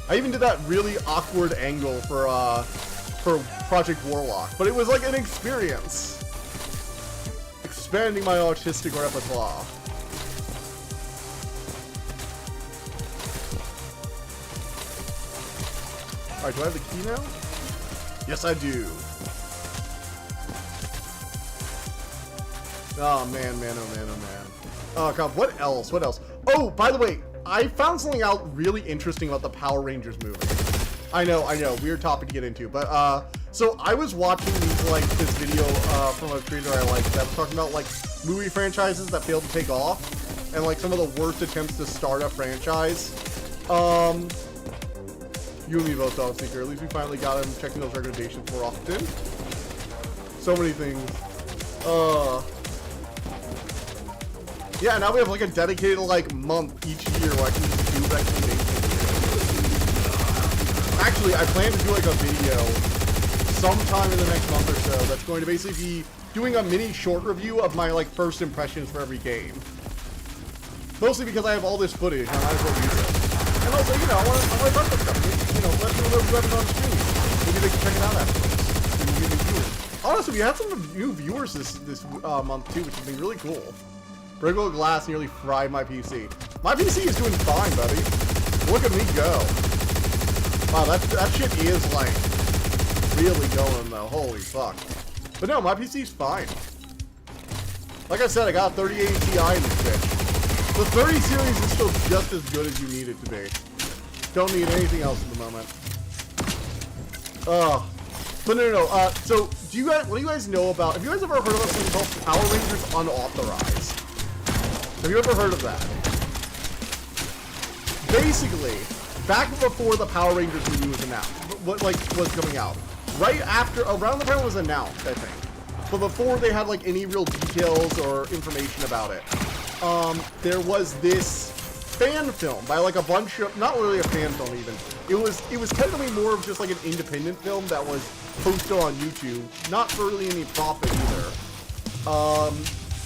I even did that really awkward angle for Project Warlock, but it was like an experience. Expanding my artistic repertoire. Alright, do I have the key now? Yes, I do. Oh, man. Oh, God, what else? Oh, by the way, I found something out really interesting about the Power Rangers movie. I know, weird topic to get into, but, so I was watching this video, from a creator I like that was talking about, like, movie franchises that failed to take off, and, like, some of the worst attempts to start a franchise. You and me both, Dog Seeker. At least we finally got him checking those recommendations more often. So many things. Yeah, now we have, like, a dedicated, like, month each year where I can just do recommendations. Actually, I plan to do like a video sometime in the next month or so that's going to basically be doing a mini short review of my like first impressions for every game. Mostly because I have all this footage and I might as well use it. And also, you know, I want to talk about stuff. You know, let people know whoever's on stream. Maybe they can check it out afterwards. Maybe get new viewers. Honestly, we had some new viewers this month too, which has been really cool. Brickle Glass nearly fried my PC. My PC is doing fine, buddy. Look at me go. Wow, that shit is, like, really going, though. Holy fuck. But no, my PC's fine. Like I said, I got a 3080 Ti in this bitch. The 30 series is still just as good as you need it to be. Don't need anything else at the moment. But no. So, what do you guys know about... Have you guys ever heard of something called Power Rangers Unauthorized? Have you ever heard of that? Basically... Back before the Power Rangers movie was announced, was coming out, right after, around the time it was announced, I think. But before they had like any real details or information about it, there was this fan film by like a bunch of, not really a fan film even. It was technically more of just like an independent film that was posted on YouTube, not for really any profit either.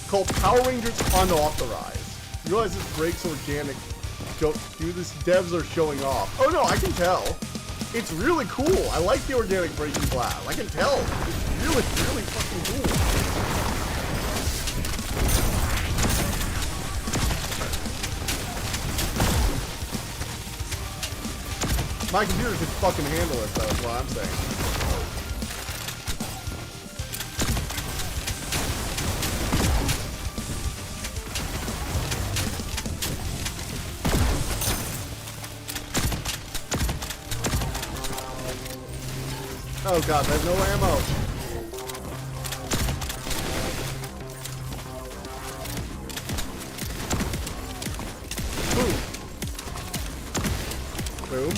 Called Power Rangers Unauthorized. You realize this breaks organic. Dude, this devs are showing off. Oh no, I can tell. It's really cool. I like the organic breaking glass. I can tell. It's really, really fucking cool. My computer can fucking handle it, though, is what I'm saying. Oh god, there's no ammo. Boom. Boom.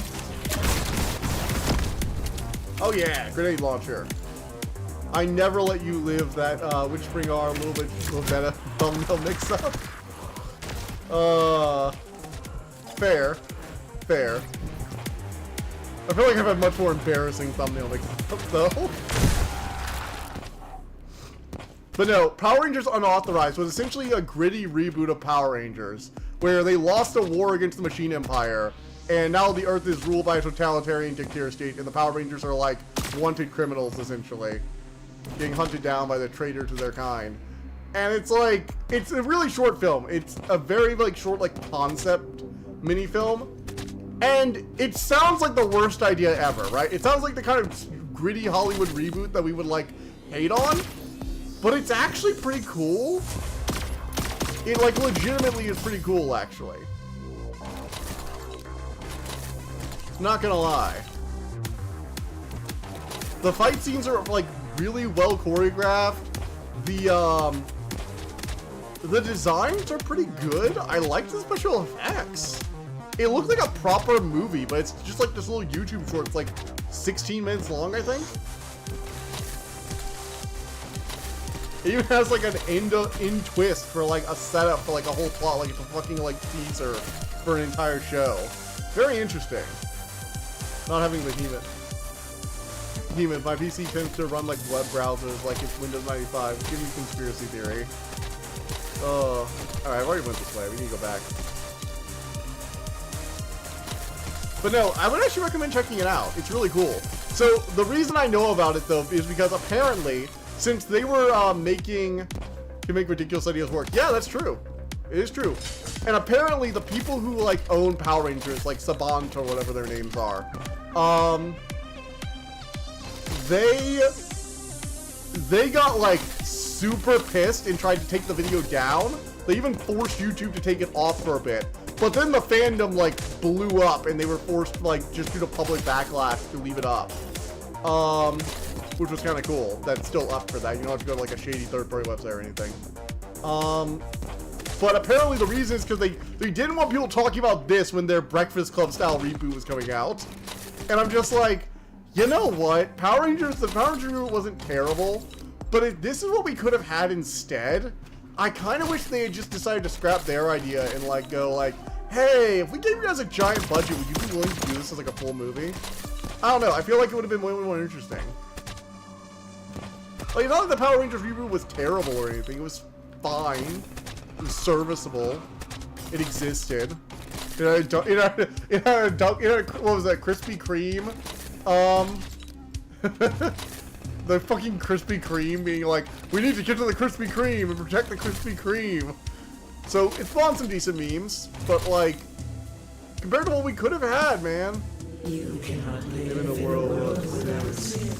Oh yeah, grenade launcher. I never let you live that which bring our little better thumbnail mix up. Fair. Fair. I feel like I've had much more embarrassing thumbnail mix-ups, though. But no, Power Rangers Unauthorized was essentially a gritty reboot of Power Rangers, where they lost a war against the Machine Empire, and now the Earth is ruled by a totalitarian dictator state, and the Power Rangers are like wanted criminals, essentially, being hunted down by the traitor to their kind. And it's like, it's a really short film. It's a very like short like concept mini-film. And it sounds like the worst idea ever, right? It sounds like the kind of gritty Hollywood reboot that we would, like, hate on. But it's actually pretty cool. It, like, legitimately is pretty cool, actually. Not gonna lie. The fight scenes are, like, really well choreographed. The designs are pretty good. I like the special effects. It looks like a proper movie, but it's just like this little YouTube short. It's like 16 minutes long, I think. It even has like an end twist for like a setup for like a whole plot, like it's a fucking like teaser for an entire show. Very interesting. Not having Behemoth. My PC tends to run like web browsers, like it's Windows 95. Give me conspiracy theory. Alright, I've already went this way. We need to go back. But no, I would actually recommend checking it out. It's really cool. So the reason I know about it though is because apparently, since they were can make ridiculous ideas work. Yeah, that's true. It is true. And apparently the people who like own Power Rangers, like Sabant or whatever their names are, they got like super pissed and tried to take the video down. They even forced YouTube to take it off for a bit. But then the fandom like blew up and they were forced like just due to public backlash to leave it up. Which was kind of cool. That's still up for that. You don't have to go to like a shady third-party website or anything. But apparently the reason is because they didn't want people talking about this when their Breakfast Club style reboot was coming out. And I'm just like, you know what? the Power Rangers reboot wasn't terrible, but if this is what we could have had instead, I kind of wish they had just decided to scrap their idea and like go like, hey, if we gave you guys a giant budget, would you be willing to do this as like a full movie? I don't know. I feel like it would have been way more interesting. Like, it's not like the Power Rangers reboot was terrible or anything. It was fine. It was serviceable. It existed. It had what was that? Krispy Kreme. The fucking Krispy Kreme being like, we need to get to the Krispy Kreme and protect the Krispy Kreme. So it spawned some decent memes, but like, compared to what we could have had, man. You cannot live in a world without sin.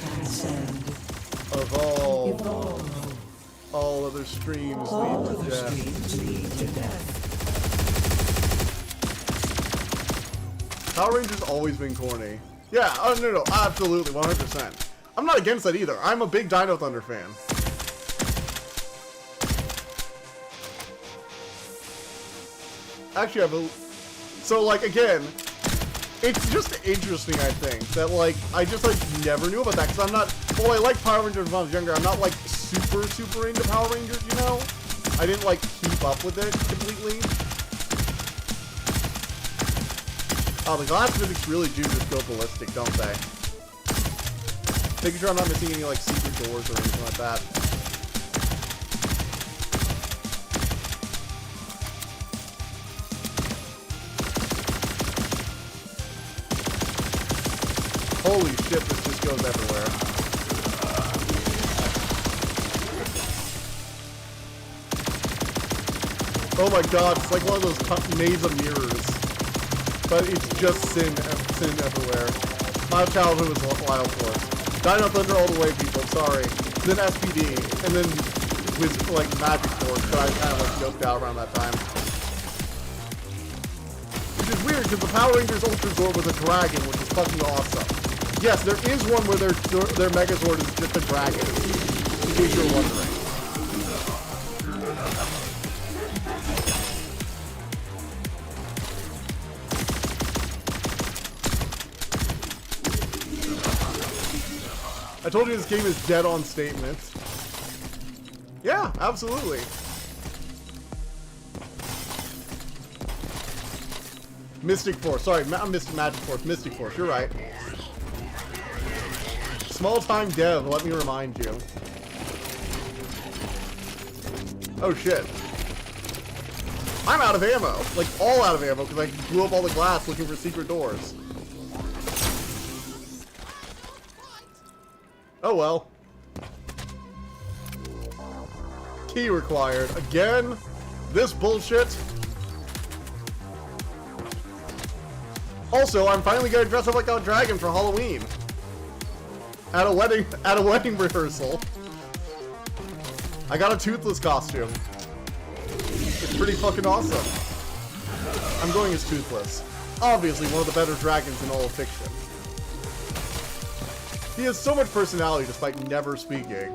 Transcend. Evolve. All other streams All lead to other death. streams lead to death. Power Rangers always been corny. Yeah, oh no, absolutely, 100%. I'm not against that either. I'm a big Dino Thunder fan. Actually, so like again, It's just interesting, I think, that, like, I just, like, never knew about that, because I'm not, well, I like Power Rangers when I was younger, I'm not, like, super into Power Rangers, you know? I didn't, like, keep up with it completely. Oh, the glass physics really do just go ballistic, don't they? Making sure I'm not missing any, like, secret doors or anything like that. Holy shit, this just goes everywhere. Oh my god, it's like one of those maze of mirrors. But it's just sin everywhere. My childhood was wild for us. Dino Thunder all the way, people, sorry. Then SPD, and then with, like, Magic Force, but I kind of, like, joked out around that time. Which is weird, because the Power Rangers Ultra Zord was a dragon, which is fucking awesome. Yes, there is one where their Megazord is just a dragon, in case you're wondering. I told you this game is dead on statement. Yeah, absolutely. Mystic Force, sorry, Magic Force, Mystic Force, you're right. Small-time dev, let me remind you. Oh shit. I'm out of ammo. Like, all out of ammo, because I blew up all the glass looking for secret doors. Oh well. Key required. Again? This bullshit? Also, I'm finally gonna dress up like a dragon for Halloween. At a wedding rehearsal. I got a toothless costume. It's pretty fucking awesome. I'm going as toothless. Obviously one of the better dragons in all of fiction. He has so much personality despite never speaking.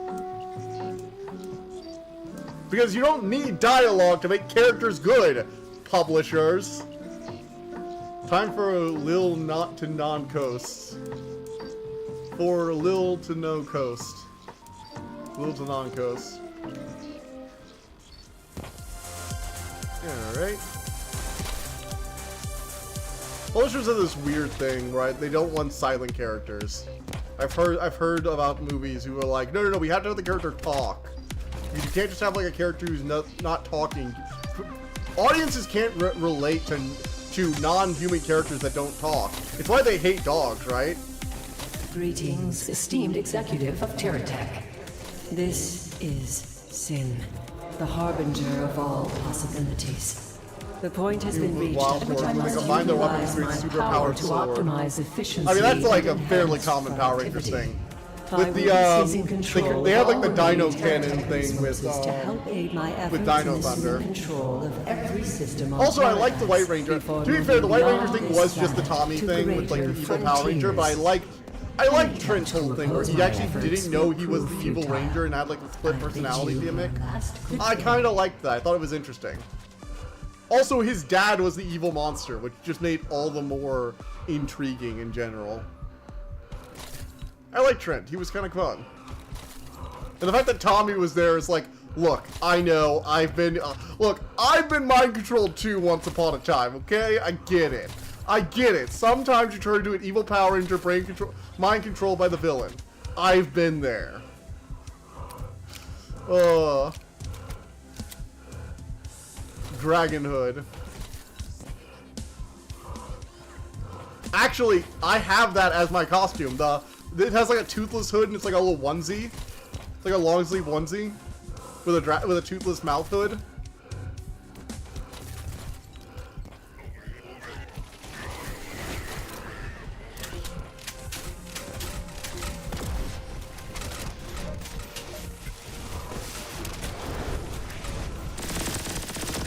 Because you don't need dialogue to make characters good, publishers. Time for a Lil Not to Non-Coast. For Lil to No Coast. Lil to Non-Coast. Alright. Publishers have this weird thing, right? They don't want silent characters. I've heard about movies who are like, no, we have to have the character talk. You can't just have like a character who's not talking. Audiences can't relate to non-human characters that don't talk. It's why they hate dogs, right? Greetings, esteemed executive of TerraTech. This is Sin, the harbinger of all possibilities. The point has been reached at which I must utilize my power to optimize efficiency. I mean, that's like a fairly common Power Rangers thing. With the they have like the Dino Cannon thing with Dino Thunder. Also, I like the White Ranger. To be fair, the White Ranger thing was just the Tommy thing with like the evil Power Ranger, but I like Trent's whole thing where he actually didn't know he was the evil Ranger and had like a split personality gimmick. I kind of liked that. I thought it was interesting. Also, his dad was the evil monster, which just made all the more intriguing in general. I like Trent. He was kind of fun. And the fact that Tommy was there is like, look, I know, I've been mind controlled too once upon a time, okay? I get it. I get it. Sometimes you turn into an evil Power Ranger, mind controlled by the villain. I've been there. Dragonhood. Actually, I have that as my costume. It has like a toothless hood and it's like a little onesie. It's like a long sleeve onesie with a toothless mouth hood.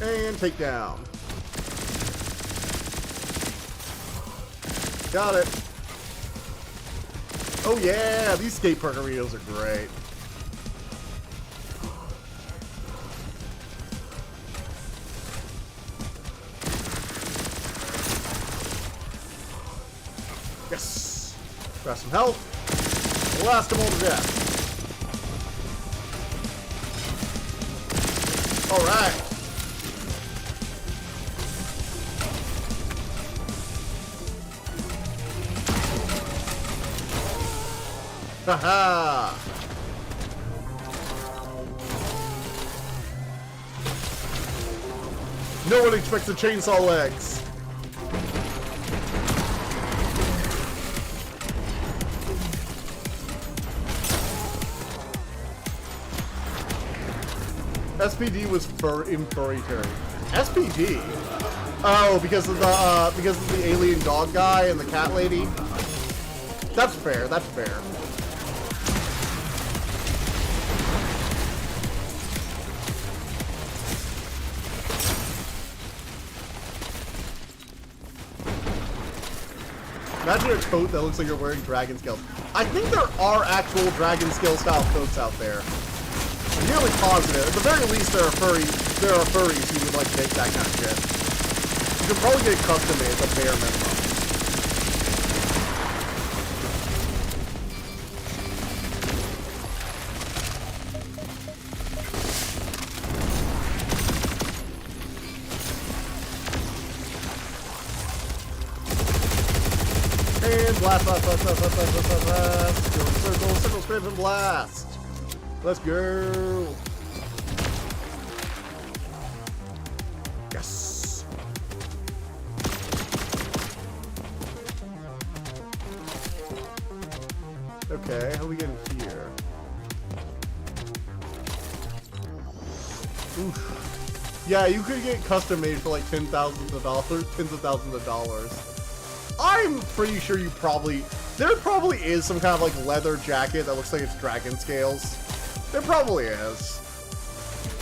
And take down. Got it. Oh yeah, these skate park arenas are great. Grab some health. Blast them all to death. Alright. Haha! No one expects the chainsaw legs. SPD was in furry terry. SPD? Oh, because of the alien dog guy and the cat lady. That's fair. That's fair. Imagine a coat that looks like you're wearing dragon scales. I think there are actual dragon scale style coats out there. I'm nearly positive. At the very least, there are furries who would like to make that kind of shit. You can probably get it custom made at the bare minimum. And blast, blast, blast, blast, blast, blast, blast, blast. Go in circle, circle, spin, and blast. Let's go. Yes. Okay, how are we getting here? Oof. Yeah, you could get custom made for like tens of thousands of dollars. I'm pretty sure there probably is some kind of like leather jacket that looks like it's dragon scales. There probably is.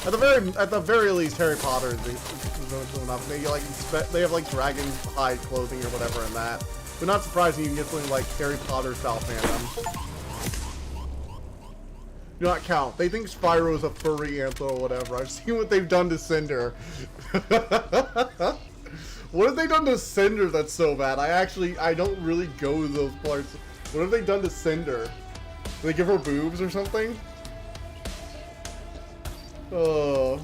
At the very least, Harry Potter is enough. They have like dragon hide clothing or whatever in that. But not surprising you can get something like Harry Potter style fandom. Do not count. They think Spyro is a furry anther or whatever. I've seen what they've done to Cinder. What have they done to Cinder that's so bad? I don't really go to those parts. What have they done to Cinder? Do they give her boobs or something? Oh.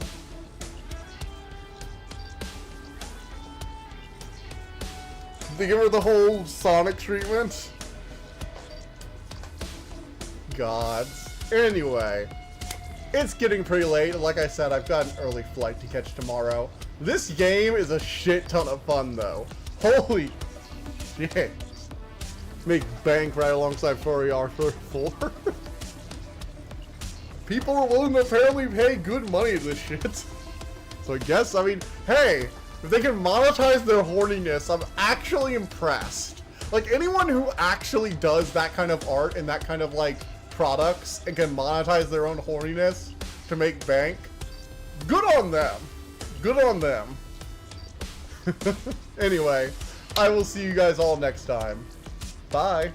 Did they give her the whole Sonic treatment? Gods. Anyway. It's getting pretty late. Like I said, I've got an early flight to catch tomorrow. This game is a shit ton of fun, though. Holy shit. Make bank right alongside Furry Arthur 4. People are willing to apparently pay good money to this shit. So I guess, I mean, hey, if they can monetize their horniness, I'm actually impressed. Like, anyone who actually does that kind of art and that kind of, like, products and can monetize their own horniness to make bank, good on them. Good on them. Anyway, I will see you guys all next time. Bye.